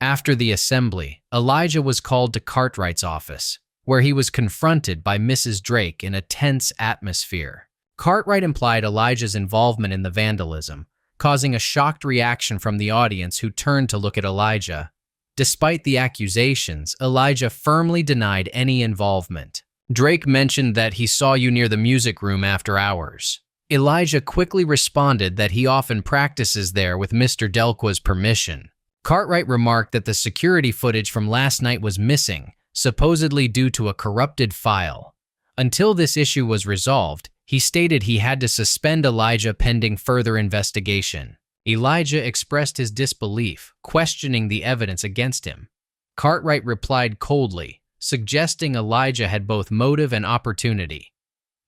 After the assembly, Elijah was called to Cartwright's office, where he was confronted by Mrs. Drake in a tense atmosphere. Cartwright implied Elijah's involvement in the vandalism, causing a shocked reaction from the audience who turned to look at Elijah. Despite the accusations, Elijah firmly denied any involvement. Drake mentioned that he saw you near the music room after hours. Elijah quickly responded that he often practices there with Mr. Delqua's permission. Cartwright remarked that the security footage from last night was missing, supposedly due to a corrupted file. Until this issue was resolved, he stated he had to suspend Elijah pending further investigation. Elijah expressed his disbelief, questioning the evidence against him. Cartwright replied coldly, suggesting Elijah had both motive and opportunity.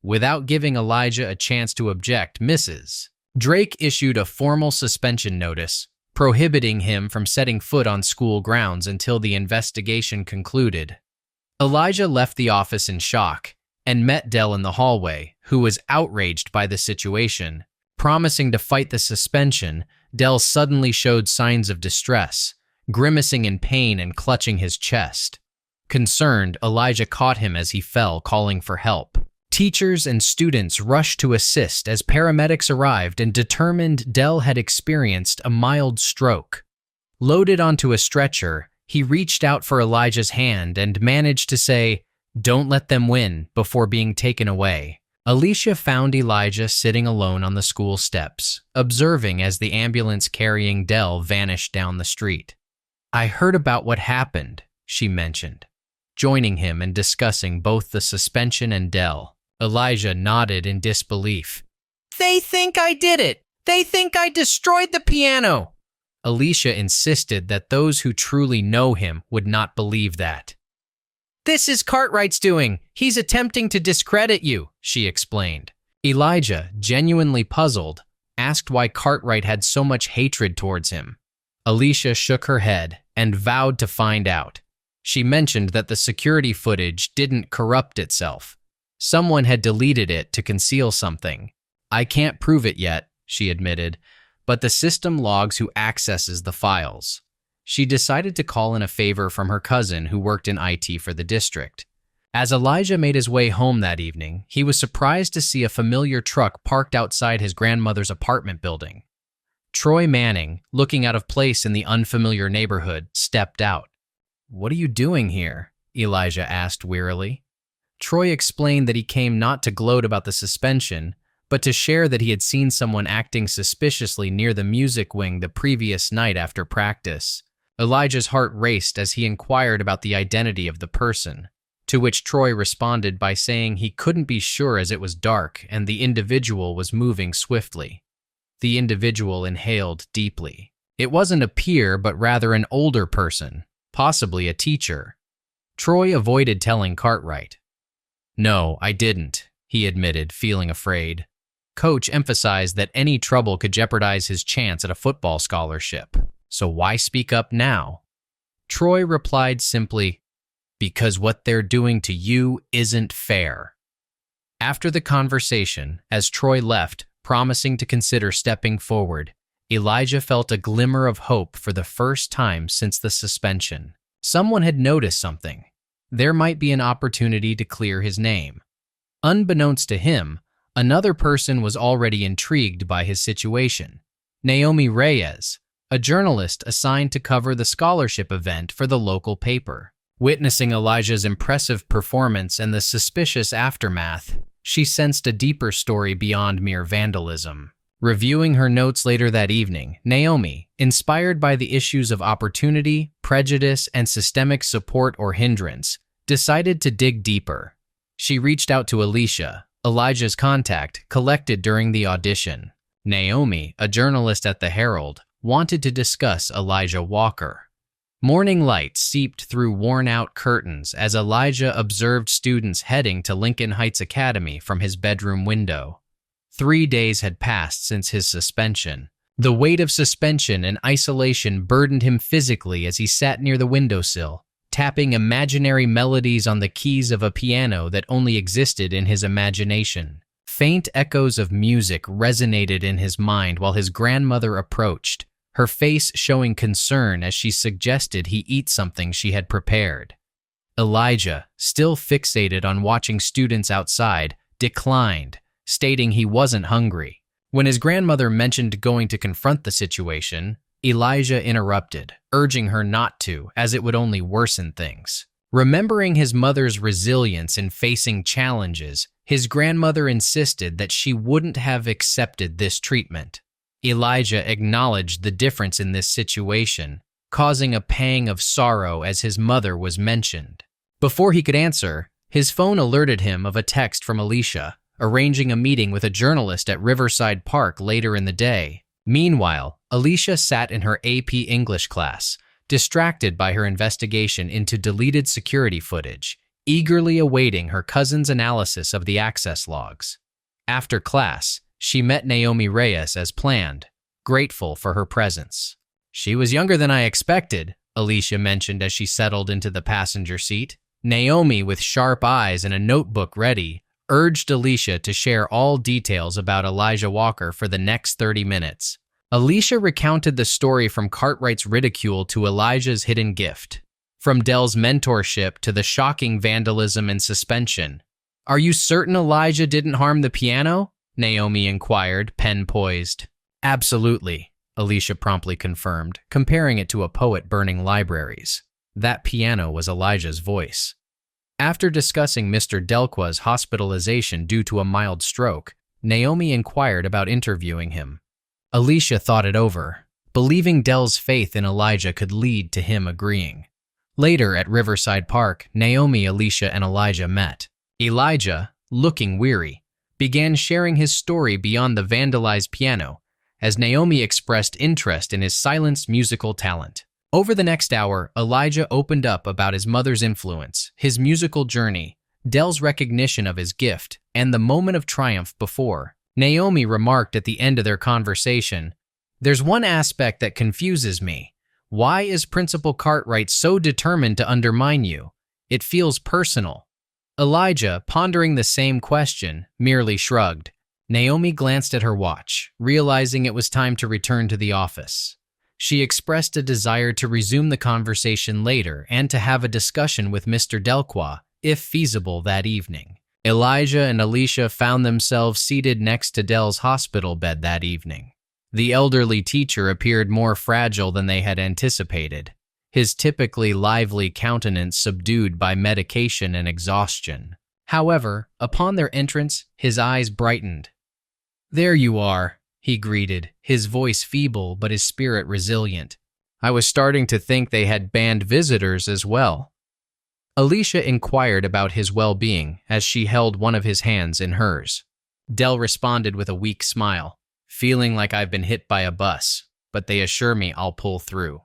Without giving Elijah a chance to object, Mrs. Drake issued a formal suspension notice, prohibiting him from setting foot on school grounds until the investigation concluded. Elijah left the office in shock and met Dell in the hallway, who was outraged by the situation. Promising to fight the suspension, Dell suddenly showed signs of distress, grimacing in pain and clutching his chest. Concerned, Elijah caught him as he fell, calling for help. Teachers and students rushed to assist as paramedics arrived and determined Dell had experienced a mild stroke. Loaded onto a stretcher, he reached out for Elijah's hand and managed to say, "Don't let them win," before being taken away. Alicia found Elijah sitting alone on the school steps, observing as the ambulance carrying Dell vanished down the street. "I heard about what happened," she mentioned, joining him and discussing both the suspension and Dell. Elijah nodded in disbelief. "They think I did it! They think I destroyed the piano!" Alicia insisted that those who truly know him would not believe that. "This is Cartwright's doing. He's attempting to discredit you," she explained. Elijah, genuinely puzzled, asked why Cartwright had so much hatred towards him. Alicia shook her head and vowed to find out. She mentioned that the security footage didn't corrupt itself. Someone had deleted it to conceal something. "I can't prove it yet," she admitted, "but the system logs who accesses the files." She decided to call in a favor from her cousin who worked in IT for the district. As Elijah made his way home that evening, he was surprised to see a familiar truck parked outside his grandmother's apartment building. Troy Manning, looking out of place in the unfamiliar neighborhood, stepped out. "What are you doing here?" Elijah asked wearily. Troy explained that he came not to gloat about the suspension, but to share that he had seen someone acting suspiciously near the music wing the previous night after practice. Elijah's heart raced as he inquired about the identity of the person, to which Troy responded by saying he couldn't be sure as it was dark and the individual was moving swiftly. The individual inhaled deeply. It wasn't a peer, but rather an older person, possibly a teacher. Troy avoided telling Cartwright. "No, I didn't," he admitted, feeling afraid. Coach emphasized that any trouble could jeopardize his chance at a football scholarship. So why speak up now? Troy replied simply, "Because what they're doing to you isn't fair." After the conversation, as Troy left, promising to consider stepping forward, Elijah felt a glimmer of hope for the first time since the suspension. Someone had noticed something. There might be an opportunity to clear his name. Unbeknownst to him, another person was already intrigued by his situation. Naomi Reyes, a journalist assigned to cover the scholarship event for the local paper. Witnessing Elijah's impressive performance and the suspicious aftermath, she sensed a deeper story beyond mere vandalism. Reviewing her notes later that evening, Naomi, inspired by the issues of opportunity, prejudice, and systemic support or hindrance, decided to dig deeper. She reached out to Alicia, Elijah's contact, collected during the audition. Naomi, a journalist at the Herald, wanted to discuss Elijah Walker. Morning light seeped through worn-out curtains as Elijah observed students heading to Lincoln Heights Academy from his bedroom window. 3 days had passed since his suspension. The weight of suspension and isolation burdened him physically as he sat near the windowsill, tapping imaginary melodies on the keys of a piano that only existed in his imagination. Faint echoes of music resonated in his mind while his grandmother approached, her face showing concern as she suggested he eat something she had prepared. Elijah, still fixated on watching students outside, declined, stating he wasn't hungry. When his grandmother mentioned going to confront the situation, Elijah interrupted, urging her not to, as it would only worsen things. Remembering his mother's resilience in facing challenges, his grandmother insisted that she wouldn't have accepted this treatment. Elijah acknowledged the difference in this situation, causing a pang of sorrow as his mother was mentioned. Before he could answer, his phone alerted him of a text from Alicia, arranging a meeting with a journalist at Riverside Park later in the day. Meanwhile, Alicia sat in her AP English class, distracted by her investigation into deleted security footage, eagerly awaiting her cousin's analysis of the access logs. After class, she met Naomi Reyes as planned, grateful for her presence. "She was younger than I expected," Alicia mentioned as she settled into the passenger seat. Naomi, with sharp eyes and a notebook ready, urged Alicia to share all details about Elijah Walker for the next 30 minutes. Alicia recounted the story from Cartwright's ridicule to Elijah's hidden gift, from Dell's mentorship to the shocking vandalism and suspension. "Are you certain Elijah didn't harm the piano?" Naomi inquired, pen poised. "Absolutely," Alicia promptly confirmed, comparing it to a poet burning libraries. That piano was Elijah's voice. After discussing Mr. Delqua's hospitalization due to a mild stroke, Naomi inquired about interviewing him. Alicia thought it over, believing Dell's faith in Elijah could lead to him agreeing. Later at Riverside Park, Naomi, Alicia, and Elijah met. Elijah, looking weary, began sharing his story beyond the vandalized piano, as Naomi expressed interest in his silenced musical talent. Over the next hour, Elijah opened up about his mother's influence, his musical journey, Dell's recognition of his gift, and the moment of triumph before. Naomi remarked at the end of their conversation, "There's one aspect that confuses me. Why is Principal Cartwright so determined to undermine you? It feels personal." Elijah, pondering the same question, merely shrugged. Naomi glanced at her watch, realizing it was time to return to the office. She expressed a desire to resume the conversation later and to have a discussion with Mr. Delqua, if feasible, that evening. Elijah and Alicia found themselves seated next to Dell's hospital bed that evening. The elderly teacher appeared more fragile than they had anticipated, his typically lively countenance subdued by medication and exhaustion. However, upon their entrance, his eyes brightened. "There you are," he greeted, his voice feeble but his spirit resilient. "I was starting to think they had banned visitors as well." Alicia inquired about his well-being as she held one of his hands in hers. Dell responded with a weak smile, "Feeling like I've been hit by a bus, but they assure me I'll pull through."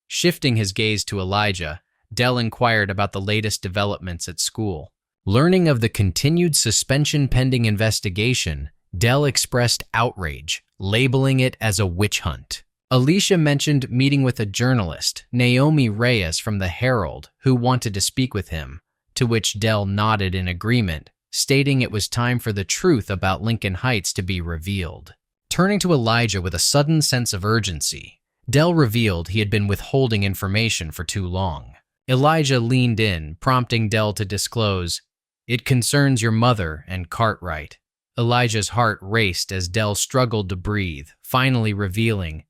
Shifting his gaze to Elijah, Dell inquired about the latest developments at school. Learning of the continued suspension pending investigation, Dell expressed outrage, labeling it as a witch hunt. Alicia mentioned meeting with a journalist, Naomi Reyes from the Herald, who wanted to speak with him, to which Dell nodded in agreement, stating it was time for the truth about Lincoln Heights to be revealed. Turning to Elijah with a sudden sense of urgency, Dell revealed he had been withholding information for too long. Elijah leaned in, prompting Dell to disclose, "It concerns your mother and Cartwright." Elijah's heart raced as Dell struggled to breathe, finally revealing,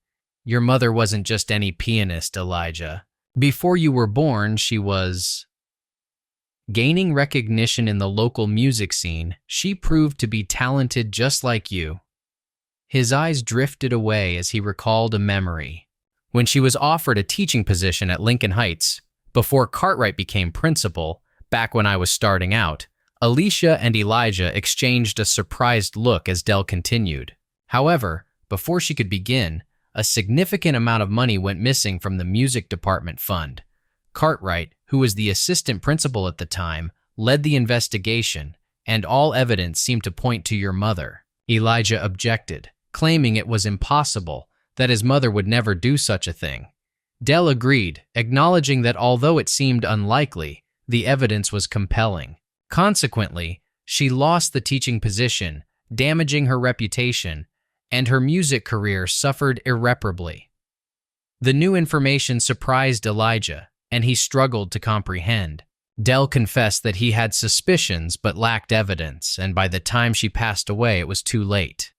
"Your mother wasn't just any pianist, Elijah. Before you were born, she was..." Gaining recognition in the local music scene, she proved to be talented just like you. His eyes drifted away as he recalled a memory. When she was offered a teaching position at Lincoln Heights, before Cartwright became principal, back when I was starting out, Alicia and Elijah exchanged a surprised look as Dell continued. However, before she could begin, a significant amount of money went missing from the music department fund. Cartwright, who was the assistant principal at the time, led the investigation, and all evidence seemed to point to your mother. Elijah objected, claiming it was impossible, that his mother would never do such a thing. Dell agreed, acknowledging that although it seemed unlikely, the evidence was compelling. Consequently, she lost the teaching position, damaging her reputation, and her music career suffered irreparably. The new information surprised Elijah, and he struggled to comprehend. Dell confessed that he had suspicions but lacked evidence, and by the time she passed away, it was too late.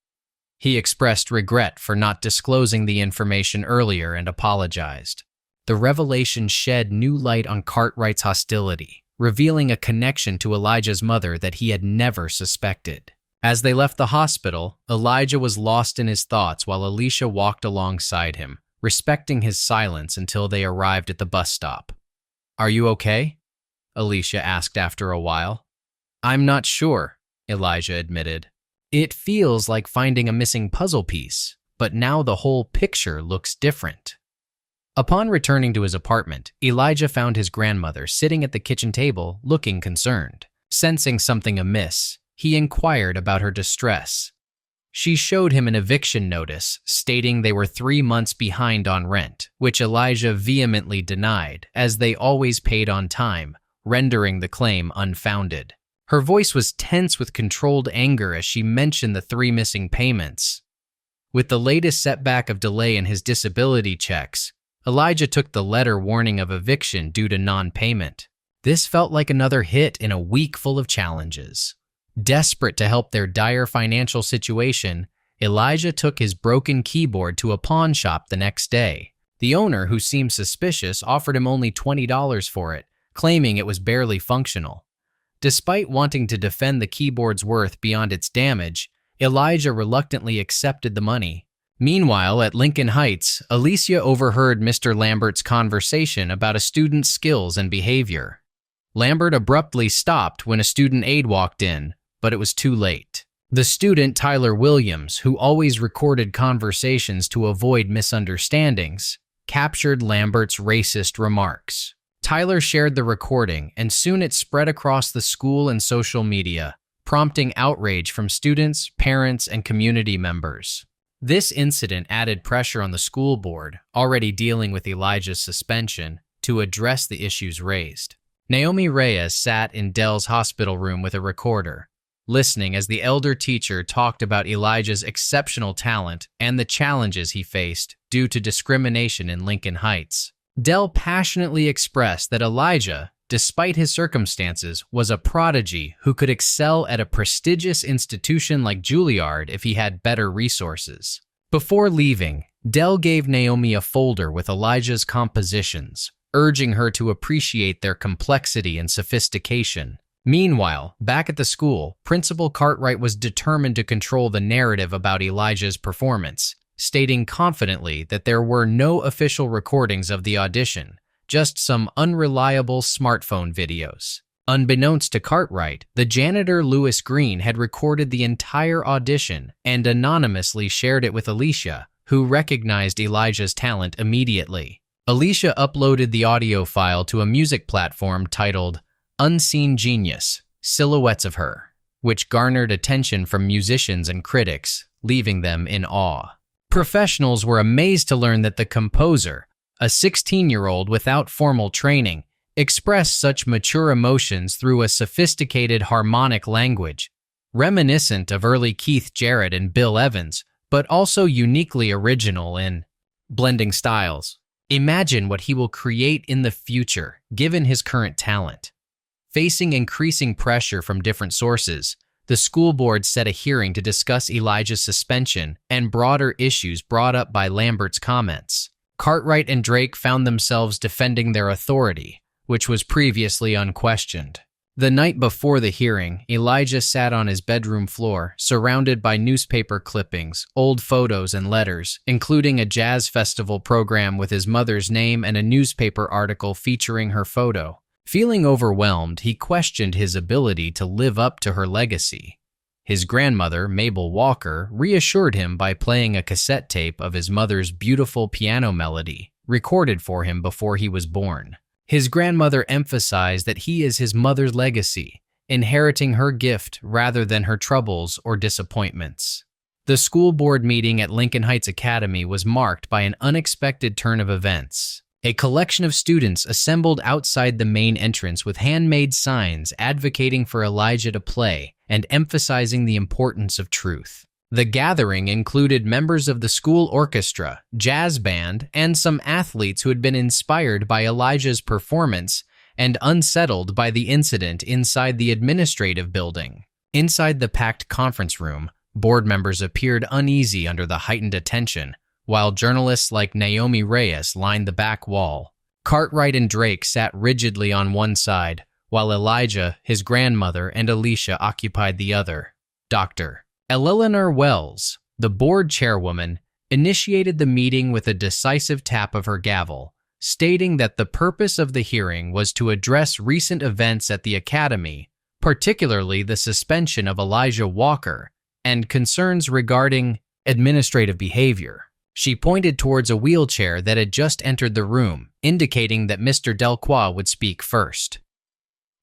He expressed regret for not disclosing the information earlier and apologized. The revelation shed new light on Cartwright's hostility, revealing a connection to Elijah's mother that he had never suspected. As they left the hospital, Elijah was lost in his thoughts while Alicia walked alongside him, respecting his silence until they arrived at the bus stop. "Are you okay?" Alicia asked after a while. "I'm not sure," Elijah admitted. "It feels like finding a missing puzzle piece, but now the whole picture looks different." Upon returning to his apartment, Elijah found his grandmother sitting at the kitchen table, looking concerned. Sensing something amiss, he inquired about her distress. She showed him an eviction notice stating they were 3 months behind on rent, which Elijah vehemently denied, as they always paid on time, rendering the claim unfounded. Her voice was tense with controlled anger as she mentioned the 3 missing payments. With the latest setback of delay in his disability checks, Elijah took the letter warning of eviction due to non-payment. This felt like another hit in a week full of challenges. Desperate to help their dire financial situation, Elijah took his broken keyboard to a pawn shop the next day. The owner, who seemed suspicious, offered him only $20 for it, claiming it was barely functional. Despite wanting to defend the keyboard's worth beyond its damage, Elijah reluctantly accepted the money. Meanwhile, at Lincoln Heights, Alicia overheard Mr. Lambert's conversation about a student's skills and behavior. Lambert abruptly stopped when a student aide walked in, but it was too late. The student, Tyler Williams, who always recorded conversations to avoid misunderstandings, captured Lambert's racist remarks. Tyler shared the recording, and soon it spread across the school and social media, prompting outrage from students, parents, and community members. This incident added pressure on the school board, already dealing with Elijah's suspension, to address the issues raised. Naomi Reyes sat in Dell's hospital room with a recorder, listening as the elder teacher talked about Elijah's exceptional talent and the challenges he faced due to discrimination in Lincoln Heights. Dell passionately expressed that Elijah, despite his circumstances, was a prodigy who could excel at a prestigious institution like Juilliard if he had better resources. Before leaving, Dell gave Naomi a folder with Elijah's compositions, urging her to appreciate their complexity and sophistication. Meanwhile, back at the school, Principal Cartwright was determined to control the narrative about Elijah's performance, stating confidently that there were no official recordings of the audition, just some unreliable smartphone videos. Unbeknownst to Cartwright, the janitor Lewis Green had recorded the entire audition and anonymously shared it with Alicia, who recognized Elijah's talent immediately. Alicia uploaded the audio file to a music platform titled Unseen Genius, Silhouettes of Her, which garnered attention from musicians and critics, leaving them in awe. Professionals were amazed to learn that the composer, a 16-year-old without formal training, expressed such mature emotions through a sophisticated harmonic language, reminiscent of early Keith Jarrett and Bill Evans, but also uniquely original in blending styles. Imagine what he will create in the future, given his current talent. Facing increasing pressure from different sources, the school board set a hearing to discuss Elijah's suspension and broader issues brought up by Lambert's comments. Cartwright and Drake found themselves defending their authority, which was previously unquestioned. The night before the hearing, Elijah sat on his bedroom floor, surrounded by newspaper clippings, old photos, and letters, including a jazz festival program with his mother's name and a newspaper article featuring her photo. Feeling overwhelmed, he questioned his ability to live up to her legacy. His grandmother, Mabel Walker, reassured him by playing a cassette tape of his mother's beautiful piano melody, recorded for him before he was born. His grandmother emphasized that he is his mother's legacy, inheriting her gift rather than her troubles or disappointments. The school board meeting at Lincoln Heights Academy was marked by an unexpected turn of events. A collection of students assembled outside the main entrance with handmade signs advocating for Elijah to play and emphasizing the importance of truth. The gathering included members of the school orchestra, jazz band, and some athletes who had been inspired by Elijah's performance and unsettled by the incident inside the administrative building. Inside the packed conference room, board members appeared uneasy under the heightened attention, while journalists like Naomi Reyes lined the back wall. Cartwright and Drake sat rigidly on one side, while Elijah, his grandmother, and Alicia occupied the other. Dr. Eleanor Wells, the board chairwoman, initiated the meeting with a decisive tap of her gavel, stating that the purpose of the hearing was to address recent events at the academy, particularly the suspension of Elijah Walker, and concerns regarding administrative behavior. She pointed towards a wheelchair that had just entered the room, indicating that Mr. Delcroix would speak first.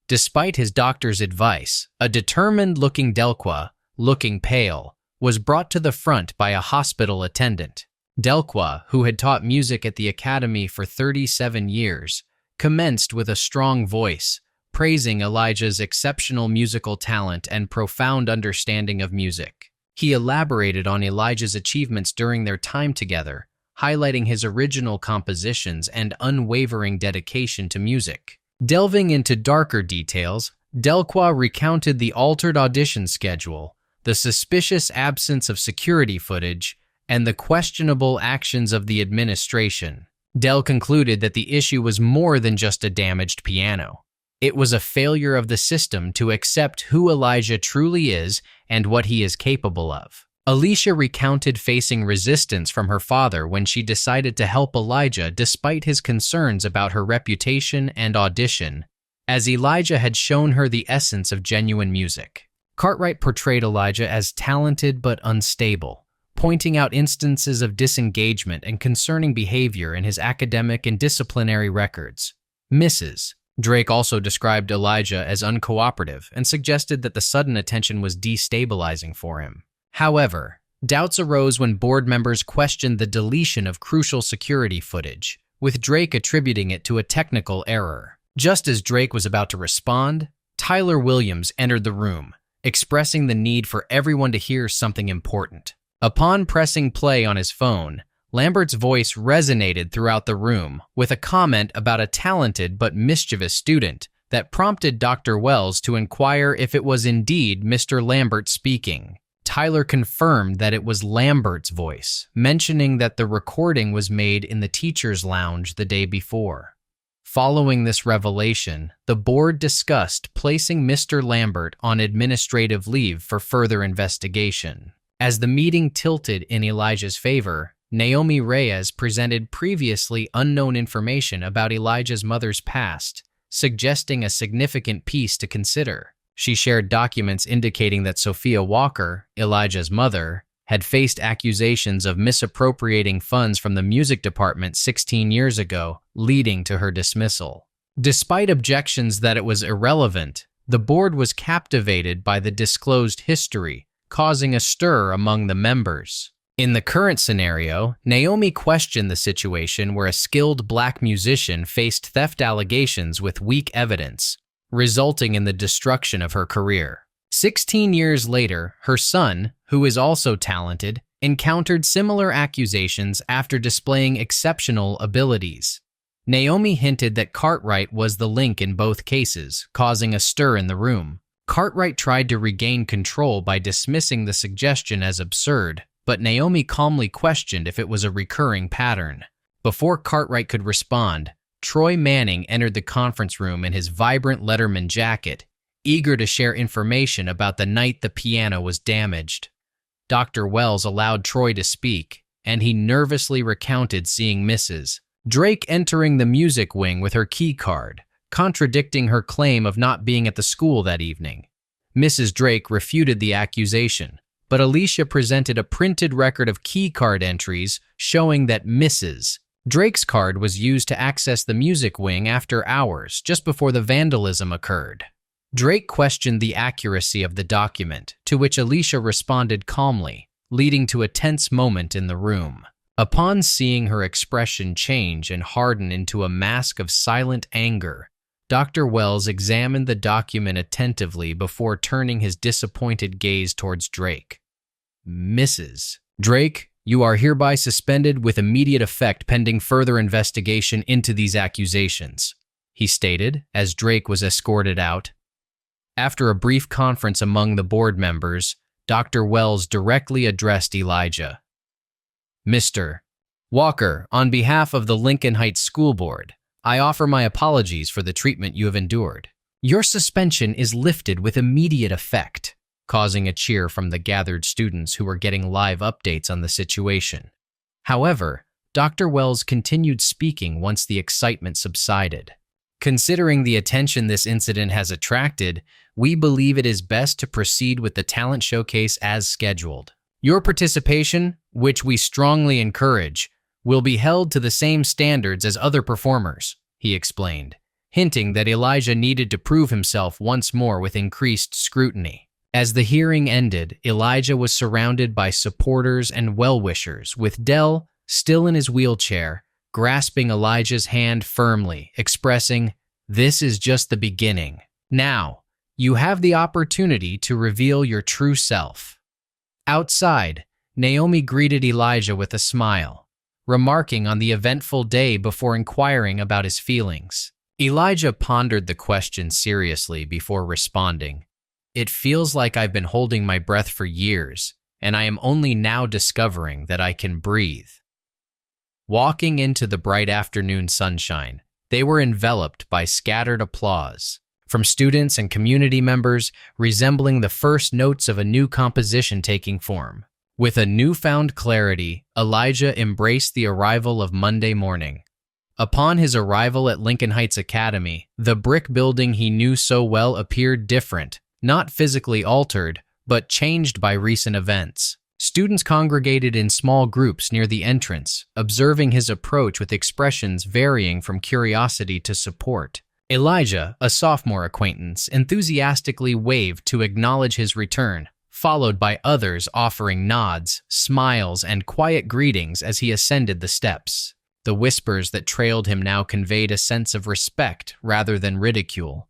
Despite his doctor's advice, a determined-looking Delcroix, looking pale, was brought to the front by a hospital attendant. Delcroix, who had taught music at the academy for 37 years, commenced with a strong voice, praising Elijah's exceptional musical talent and profound understanding of music. He elaborated on Elijah's achievements during their time together, highlighting his original compositions and unwavering dedication to music. Delving into darker details, Delcroix recounted the altered audition schedule, the suspicious absence of security footage, and the questionable actions of the administration. Del concluded that the issue was more than just a damaged piano. It was a failure of the system to accept who Elijah truly is and what he is capable of. Alicia recounted facing resistance from her father when she decided to help Elijah despite his concerns about her reputation and audition, as Elijah had shown her the essence of genuine music. Cartwright portrayed Elijah as talented but unstable, pointing out instances of disengagement and concerning behavior in his academic and disciplinary records. Mrs. Drake also described Elijah as uncooperative and suggested that the sudden attention was destabilizing for him. However, doubts arose when board members questioned the deletion of crucial security footage, with Drake attributing it to a technical error. Just as Drake was about to respond, Tyler Williams entered the room, expressing the need for everyone to hear something important. Upon pressing play on his phone, Lambert's voice resonated throughout the room with a comment about a talented but mischievous student that prompted Dr. Wells to inquire if it was indeed Mr. Lambert speaking. Tyler confirmed that it was Lambert's voice, mentioning that the recording was made in the teacher's lounge the day before. Following this revelation, the board discussed placing Mr. Lambert on administrative leave for further investigation. As the meeting tilted in Elijah's favor, Naomi Reyes presented previously unknown information about Elijah's mother's past, suggesting a significant piece to consider. She shared documents indicating that Sophia Walker, Elijah's mother, had faced accusations of misappropriating funds from the music department 16 years ago, leading to her dismissal. Despite objections that it was irrelevant, the board was captivated by the disclosed history, causing a stir among the members. In the current scenario, Naomi questioned the situation where a skilled black musician faced theft allegations with weak evidence, resulting in the destruction of her career. 16 years later, her son, who is also talented, encountered similar accusations after displaying exceptional abilities. Naomi hinted that Cartwright was the link in both cases, causing a stir in the room. Cartwright tried to regain control by dismissing the suggestion as absurd, but Naomi calmly questioned if it was a recurring pattern. Before Cartwright could respond, Troy Manning entered the conference room in his vibrant Letterman jacket, eager to share information about the night the piano was damaged. Dr. Wells allowed Troy to speak, and he nervously recounted seeing Mrs. Drake entering the music wing with her key card, contradicting her claim of not being at the school that evening. Mrs. Drake refuted the accusation, but Alicia presented a printed record of keycard entries showing that Mrs. Drake's card was used to access the music wing after hours, just before the vandalism occurred. Drake questioned the accuracy of the document, to which Alicia responded calmly, leading to a tense moment in the room. Upon seeing her expression change and harden into a mask of silent anger, Dr. Wells examined the document attentively before turning his disappointed gaze towards Drake. Mrs. Drake, you are hereby suspended with immediate effect pending further investigation into these accusations, he stated as Drake was escorted out. After a brief conference among the board members, Dr. Wells directly addressed Elijah. Mr. Walker, on behalf of the Lincoln Heights School Board, I offer my apologies for the treatment you have endured. Your suspension is lifted with immediate effect, causing a cheer from the gathered students who were getting live updates on the situation. However, Dr. Wells continued speaking once the excitement subsided. Considering the attention this incident has attracted, we believe it is best to proceed with the talent showcase as scheduled. Your participation, which we strongly encourage, will be held to the same standards as other performers, he explained, hinting that Elijah needed to prove himself once more with increased scrutiny. As the hearing ended, Elijah was surrounded by supporters and well-wishers, with Dell, still in his wheelchair, grasping Elijah's hand firmly, expressing, "This is just the beginning. Now, you have the opportunity to reveal your true self." Outside, Naomi greeted Elijah with a smile, remarking on the eventful day before inquiring about his feelings. Elijah pondered the question seriously before responding. It feels like I've been holding my breath for years, and I am only now discovering that I can breathe. Walking into the bright afternoon sunshine, they were enveloped by scattered applause from students and community members, resembling the first notes of a new composition taking form. With a newfound clarity, Elijah embraced the arrival of Monday morning. Upon his arrival at Lincoln Heights Academy, the brick building he knew so well appeared different, not physically altered, but changed by recent events. Students congregated in small groups near the entrance, observing his approach with expressions varying from curiosity to support. Elijah, a sophomore acquaintance, enthusiastically waved to acknowledge his return, followed by others offering nods, smiles, and quiet greetings as he ascended the steps. The whispers that trailed him now conveyed a sense of respect rather than ridicule.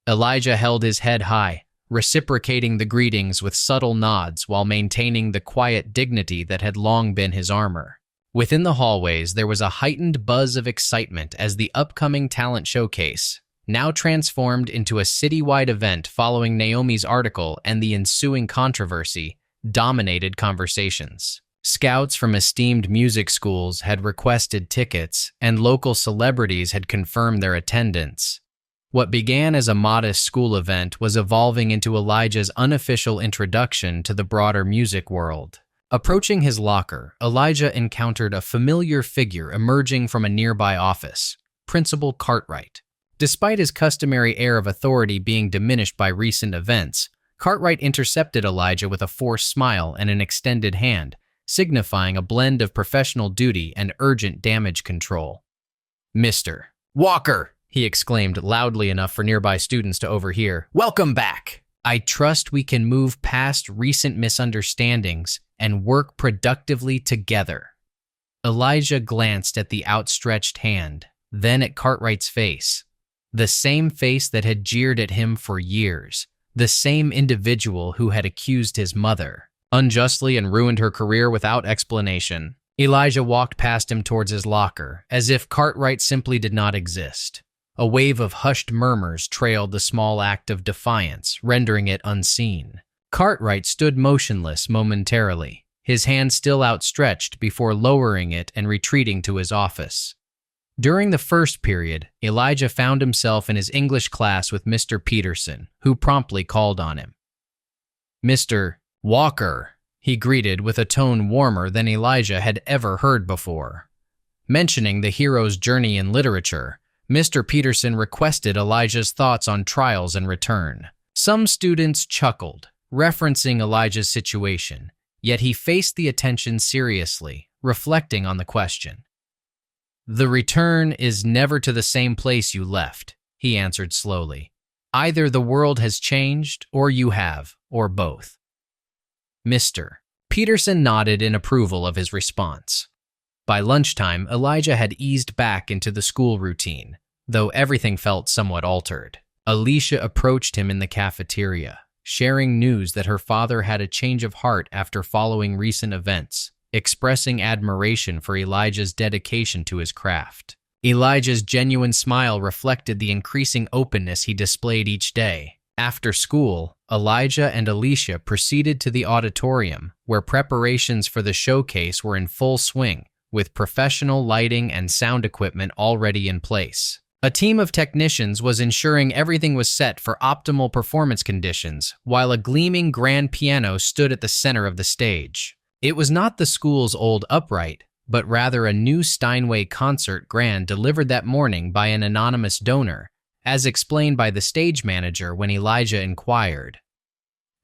Elijah held his head high, reciprocating the greetings with subtle nods while maintaining the quiet dignity that had long been his armor. Within the hallways, there was a heightened buzz of excitement as the upcoming talent showcase, now transformed into a citywide event following Naomi's article and the ensuing controversy, dominated conversations. Scouts from esteemed music schools had requested tickets, and local celebrities had confirmed their attendance. What began as a modest school event was evolving into Elijah's unofficial introduction to the broader music world. Approaching his locker, Elijah encountered a familiar figure emerging from a nearby office, Principal Cartwright. Despite his customary air of authority being diminished by recent events, Cartwright intercepted Elijah with a forced smile and an extended hand, signifying a blend of professional duty and urgent damage control. "Mr. Walker!" he exclaimed loudly enough for nearby students to overhear. "Welcome back! I trust we can move past recent misunderstandings and work productively together." Elijah glanced at the outstretched hand, then at Cartwright's face. The same face that had jeered at him for years, the same individual who had accused his mother unjustly and ruined her career without explanation. Elijah walked past him towards his locker, as if Cartwright simply did not exist. A wave of hushed murmurs trailed the small act of defiance, rendering it unseen. Cartwright stood motionless momentarily, his hand still outstretched before lowering it and retreating to his office. During the first period, Elijah found himself in his English class with Mr. Peterson, who promptly called on him. "Mr. Walker," he greeted with a tone warmer than Elijah had ever heard before. Mentioning the hero's journey in literature, Mr. Peterson requested Elijah's thoughts on trials in return. Some students chuckled, referencing Elijah's situation, yet he faced the attention seriously, reflecting on the question. "The return is never to the same place you left," he answered slowly. "Either the world has changed, or you have, or both." Mr. Peterson nodded in approval of his response. By lunchtime, Elijah had eased back into the school routine, though everything felt somewhat altered. Alicia approached him in the cafeteria, sharing news that her father had a change of heart after following recent events, expressing admiration for Elijah's dedication to his craft. Elijah's genuine smile reflected the increasing openness he displayed each day. After school, Elijah and Alicia proceeded to the auditorium, where preparations for the showcase were in full swing, with professional lighting and sound equipment already in place. A team of technicians was ensuring everything was set for optimal performance conditions, while a gleaming grand piano stood at the center of the stage. It was not the school's old upright, but rather a new Steinway concert grand delivered that morning by an anonymous donor, as explained by the stage manager when Elijah inquired.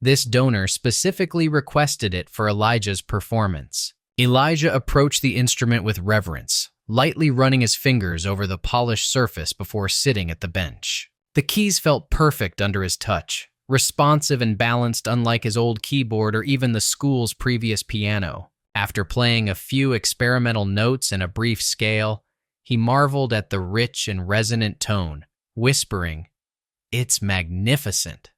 This donor specifically requested it for Elijah's performance. Elijah approached the instrument with reverence, lightly running his fingers over the polished surface before sitting at the bench. The keys felt perfect under his touch, responsive and balanced unlike his old keyboard or even the school's previous piano. After playing a few experimental notes and a brief scale, he marveled at the rich and resonant tone, whispering, "It's magnificent."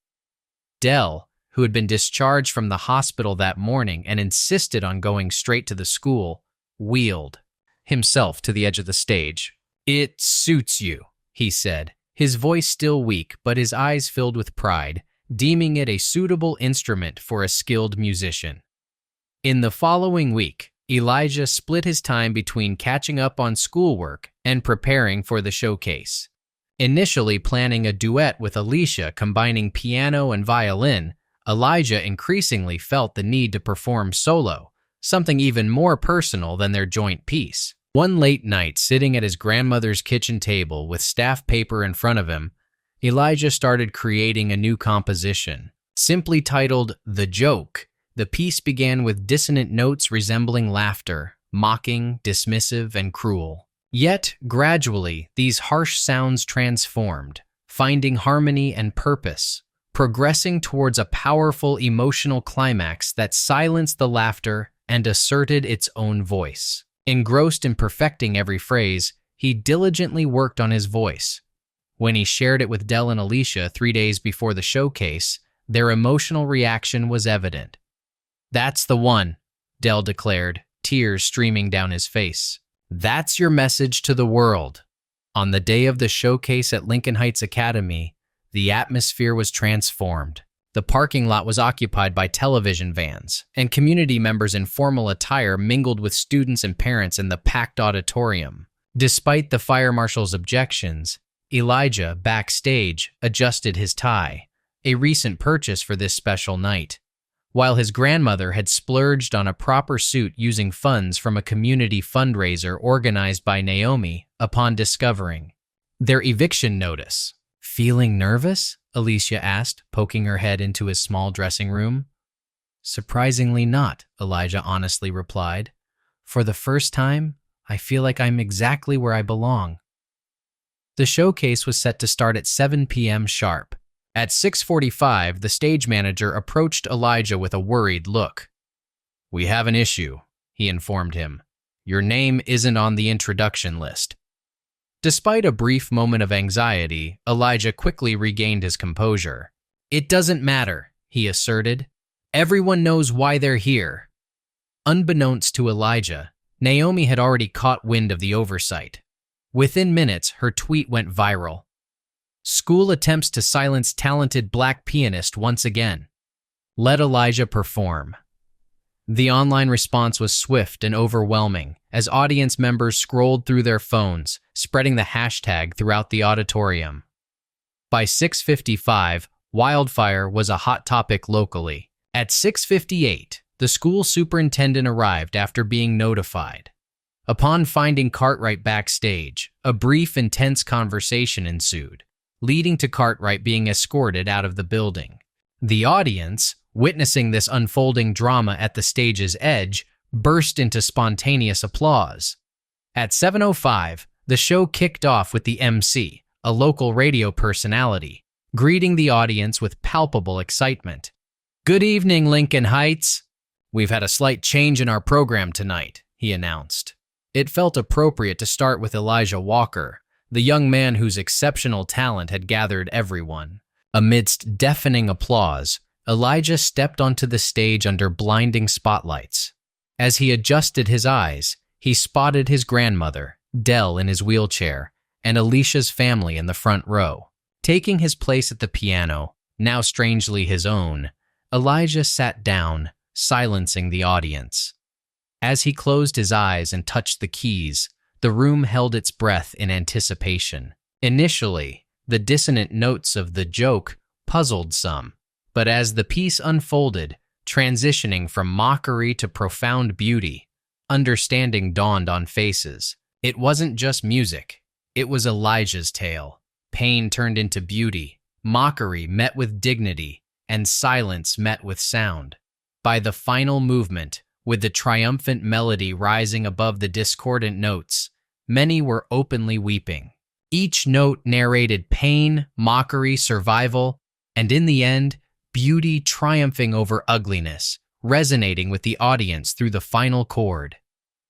Dell, who had been discharged from the hospital that morning and insisted on going straight to the school, wheeled himself to the edge of the stage. "It suits you," he said, his voice still weak but his eyes filled with pride, deeming it a suitable instrument for a skilled musician. In the following week, Elijah split his time between catching up on schoolwork and preparing for the showcase. Initially planning a duet with Alicia combining piano and violin, Elijah increasingly felt the need to perform solo, something even more personal than their joint piece. One late night, sitting at his grandmother's kitchen table with staff paper in front of him, Elijah started creating a new composition. Simply titled "The Joke," the piece began with dissonant notes resembling laughter, mocking, dismissive, and cruel. Yet, gradually, these harsh sounds transformed, finding harmony and purpose, progressing towards a powerful emotional climax that silenced the laughter and asserted its own voice. Engrossed in perfecting every phrase, he diligently worked on his voice. When he shared it with Dell and Alicia 3 days before the showcase, their emotional reaction was evident. "That's the one," Dell declared, tears streaming down his face. "That's your message to the world." On the day of the showcase at Lincoln Heights Academy, the atmosphere was transformed. The parking lot was occupied by television vans, and community members in formal attire mingled with students and parents in the packed auditorium. Despite the fire marshal's objections, Elijah, backstage, adjusted his tie, a recent purchase for this special night, while his grandmother had splurged on a proper suit using funds from a community fundraiser organized by Naomi upon discovering their eviction notice. "Feeling nervous?" Alicia asked, poking her head into his small dressing room. "Surprisingly not," Elijah honestly replied. "For the first time, I feel like I'm exactly where I belong." The showcase was set to start at 7 p.m. sharp. At 6:45, the stage manager approached Elijah with a worried look. "We have an issue," he informed him. "Your name isn't on the introduction list." Despite a brief moment of anxiety, Elijah quickly regained his composure. "It doesn't matter," he asserted. "Everyone knows why they're here." Unbeknownst to Elijah, Naomi had already caught wind of the oversight. Within minutes, her tweet went viral. "School attempts to silence talented black pianist once again. Let Elijah perform." The online response was swift and overwhelming as audience members scrolled through their phones, spreading the hashtag throughout the auditorium. By 6:55, wildfire was a hot topic locally. At 6:58, the school superintendent arrived after being notified. Upon finding Cartwright backstage, a brief, intense conversation ensued, leading to Cartwright being escorted out of the building. The audience, witnessing this unfolding drama at the stage's edge, burst into spontaneous applause. At 7:05, the show kicked off with the MC, a local radio personality, greeting the audience with palpable excitement. "Good evening, Lincoln Heights. We've had a slight change in our program tonight," he announced. It felt appropriate to start with Elijah Walker, the young man whose exceptional talent had gathered everyone. Amidst deafening applause, Elijah stepped onto the stage under blinding spotlights. As he adjusted his eyes, he spotted his grandmother, Dell, in his wheelchair, and Alicia's family in the front row. Taking his place at the piano, now strangely his own, Elijah sat down, silencing the audience. As he closed his eyes and touched the keys, the room held its breath in anticipation. Initially, the dissonant notes of the joke puzzled some, but as the piece unfolded, transitioning from mockery to profound beauty, understanding dawned on faces. It wasn't just music. It was Elijah's tale. Pain turned into beauty, mockery met with dignity, and silence met with sound. By the final movement, with the triumphant melody rising above the discordant notes, many were openly weeping. Each note narrated pain, mockery, survival, and in the end, beauty triumphing over ugliness, resonating with the audience through the final chord.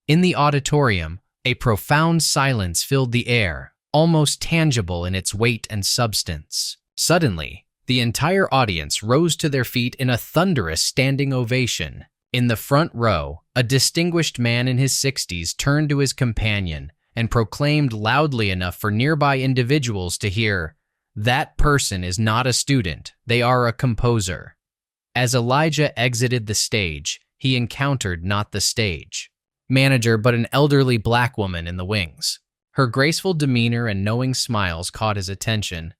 In the auditorium, a profound silence filled the air, almost tangible in its weight and substance. Suddenly, the entire audience rose to their feet in a thunderous standing ovation. In the front row, a distinguished man in his 60s turned to his companion and proclaimed loudly enough for nearby individuals to hear, "That person is not a student, they are a composer." As Elijah exited the stage, he encountered not the stage manager, but an elderly black woman in the wings. Her graceful demeanor and knowing smiles caught his attention.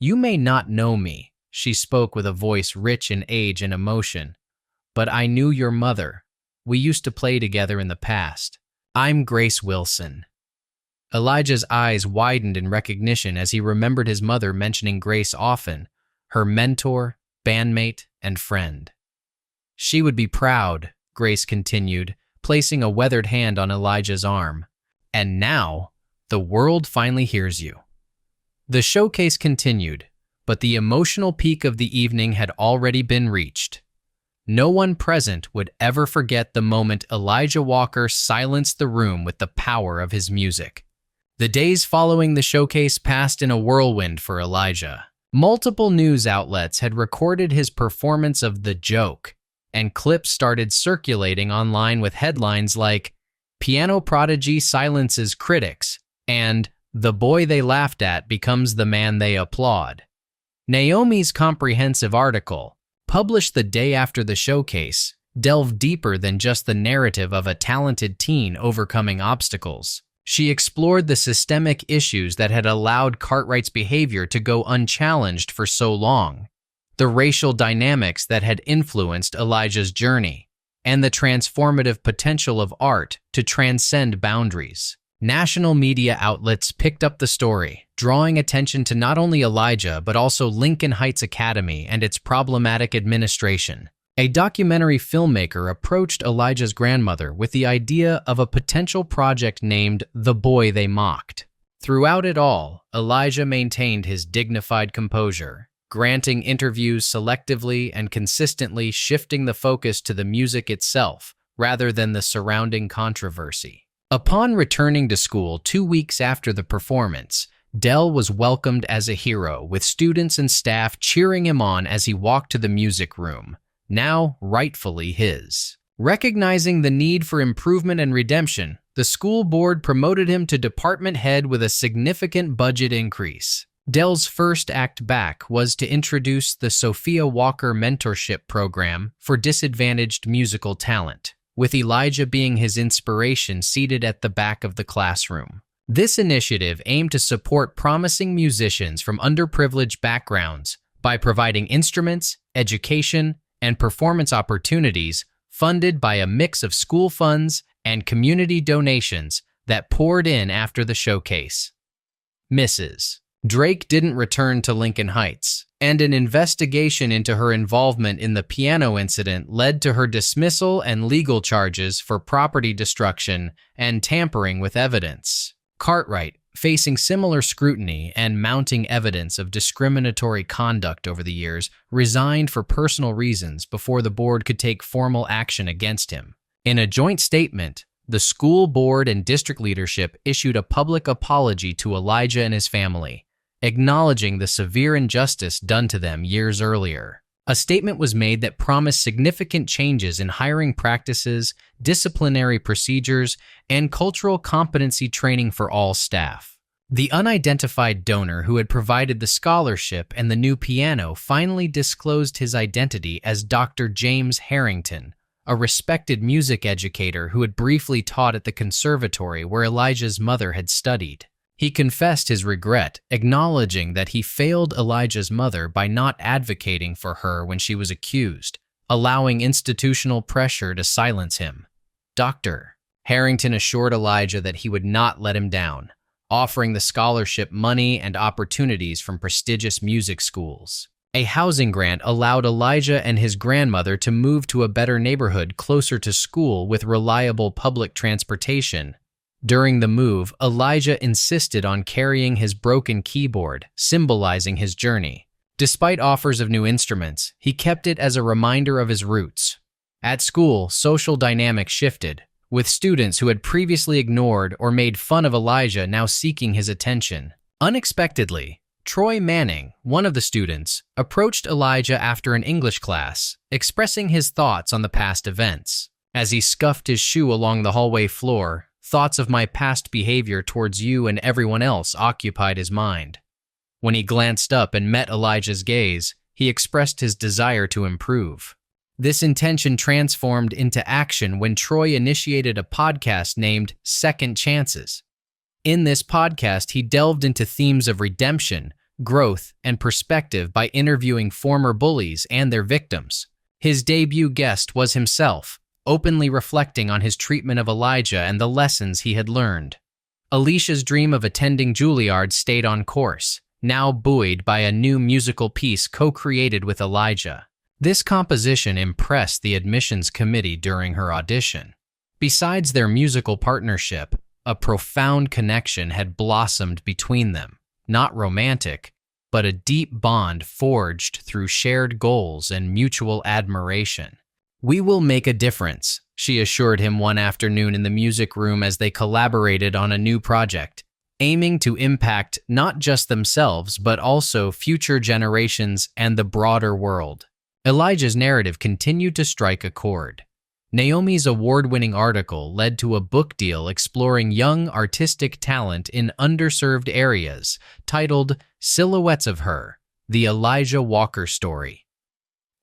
"You may not know me," she spoke with a voice rich in age and emotion, "but I knew your mother. We used to play together in the past. I'm Grace Wilson." Elijah's eyes widened in recognition as he remembered his mother mentioning Grace often, her mentor, bandmate, and friend. "She would be proud," Grace continued, placing a weathered hand on Elijah's arm. "And now, the world finally hears you." The showcase continued, but the emotional peak of the evening had already been reached. No one present would ever forget the moment Elijah Walker silenced the room with the power of his music. The days following the showcase passed in a whirlwind for Elijah. Multiple news outlets had recorded his performance of The Joke, and clips started circulating online with headlines like, "Piano Prodigy Silences Critics," and "The Boy They Laughed At Becomes the Man They Applaud." Naomi's comprehensive article, published the day after the showcase, delved deeper than just the narrative of a talented teen overcoming obstacles. She explored the systemic issues that had allowed Cartwright's behavior to go unchallenged for so long, the racial dynamics that had influenced Elijah's journey, and the transformative potential of art to transcend boundaries. National media outlets picked up the story, drawing attention to not only Elijah but also Lincoln Heights Academy and its problematic administration. A documentary filmmaker approached Elijah's grandmother with the idea of a potential project named The Boy They Mocked. Throughout it all, Elijah maintained his dignified composure, granting interviews selectively and consistently, shifting the focus to the music itself rather than the surrounding controversy. Upon returning to school 2 weeks after the performance, Dell was welcomed as a hero, with students and staff cheering him on as he walked to the music room, now rightfully his. Recognizing the need for improvement and redemption, the school board promoted him to department head with a significant budget increase. Dell's first act back was to introduce the Sophia Walker Mentorship Program for disadvantaged musical talent, with Elijah being his inspiration seated at the back of the classroom. This initiative aimed to support promising musicians from underprivileged backgrounds by providing instruments, education, and performance opportunities funded by a mix of school funds and community donations that poured in after the showcase. Mrs. Drake didn't return to Lincoln Heights, and an investigation into her involvement in the piano incident led to her dismissal and legal charges for property destruction and tampering with evidence. Cartwright, facing similar scrutiny and mounting evidence of discriminatory conduct over the years, resigned for personal reasons before the board could take formal action against him. In a joint statement, the school board and district leadership issued a public apology to Elijah and his family, acknowledging the severe injustice done to them years earlier. A statement was made that promised significant changes in hiring practices, disciplinary procedures, and cultural competency training for all staff. The unidentified donor who had provided the scholarship and the new piano finally disclosed his identity as Dr. James Harrington, a respected music educator who had briefly taught at the conservatory where Elijah's mother had studied. He confessed his regret, acknowledging that he failed Elijah's mother by not advocating for her when she was accused, allowing institutional pressure to silence him. Dr. Harrington assured Elijah that he would not let him down, offering the scholarship money and opportunities from prestigious music schools. A housing grant allowed Elijah and his grandmother to move to a better neighborhood closer to school with reliable public transportation. During the move, Elijah insisted on carrying his broken keyboard, symbolizing his journey. Despite offers of new instruments, he kept it as a reminder of his roots. At school, social dynamics shifted, with students who had previously ignored or made fun of Elijah now seeking his attention. Unexpectedly, Troy Manning, one of the students, approached Elijah after an English class, expressing his thoughts on the past events. As he scuffed his shoe along the hallway floor, thoughts of my past behavior towards you and everyone else occupied his mind. When he glanced up and met Elijah's gaze, he expressed his desire to improve. This intention transformed into action when Troy initiated a podcast named Second Chances. In this podcast, he delved into themes of redemption, growth, and perspective by interviewing former bullies and their victims. His debut guest was himself, openly reflecting on his treatment of Elijah and the lessons he had learned. Alicia's dream of attending Juilliard stayed on course, now buoyed by a new musical piece co-created with Elijah. This composition impressed the admissions committee during her audition. Besides their musical partnership, a profound connection had blossomed between them, not romantic, but a deep bond forged through shared goals and mutual admiration. "We will make a difference," she assured him one afternoon in the music room as they collaborated on a new project, aiming to impact not just themselves but also future generations and the broader world. Elijah's narrative continued to strike a chord. Naomi's award-winning article led to a book deal exploring young artistic talent in underserved areas, titled Silhouettes of Her, The Elijah Walker Story.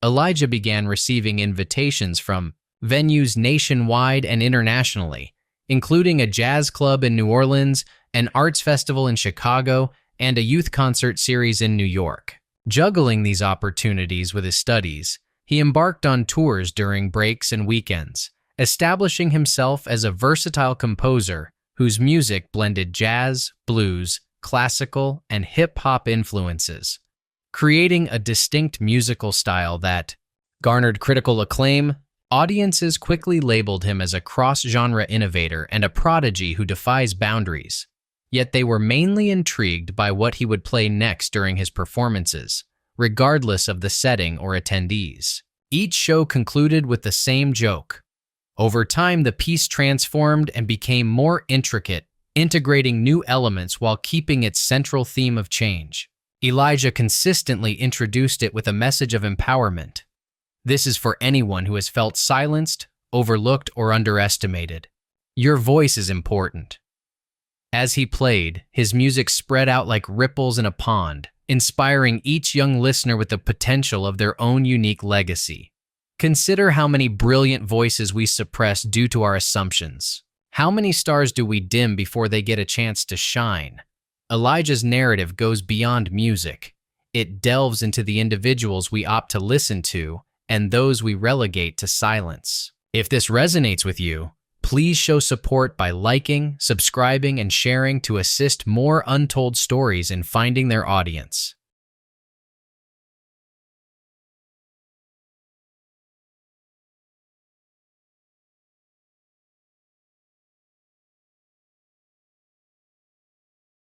Elijah began receiving invitations from venues nationwide and internationally, including a jazz club in New Orleans, an arts festival in Chicago, and a youth concert series in New York. Juggling these opportunities with his studies, he embarked on tours during breaks and weekends, establishing himself as a versatile composer whose music blended jazz, blues, classical, and hip-hop influences, creating a distinct musical style that garnered critical acclaim. Audiences quickly labeled him as a cross-genre innovator and a prodigy who defies boundaries. Yet they were mainly intrigued by what he would play next during his performances, regardless of the setting or attendees. Each show concluded with the same joke. Over time, the piece transformed and became more intricate, integrating new elements while keeping its central theme of change. Elijah consistently introduced it with a message of empowerment. This is for anyone who has felt silenced, overlooked, or underestimated. Your voice is important. As he played, his music spread out like ripples in a pond, inspiring each young listener with the potential of their own unique legacy. Consider how many brilliant voices we suppress due to our assumptions. How many stars do we dim before they get a chance to shine? Elijah's narrative goes beyond music. It delves into the individuals we opt to listen to and those we relegate to silence. If this resonates with you, Please show support by liking, subscribing, and sharing to assist more untold stories in finding their audience.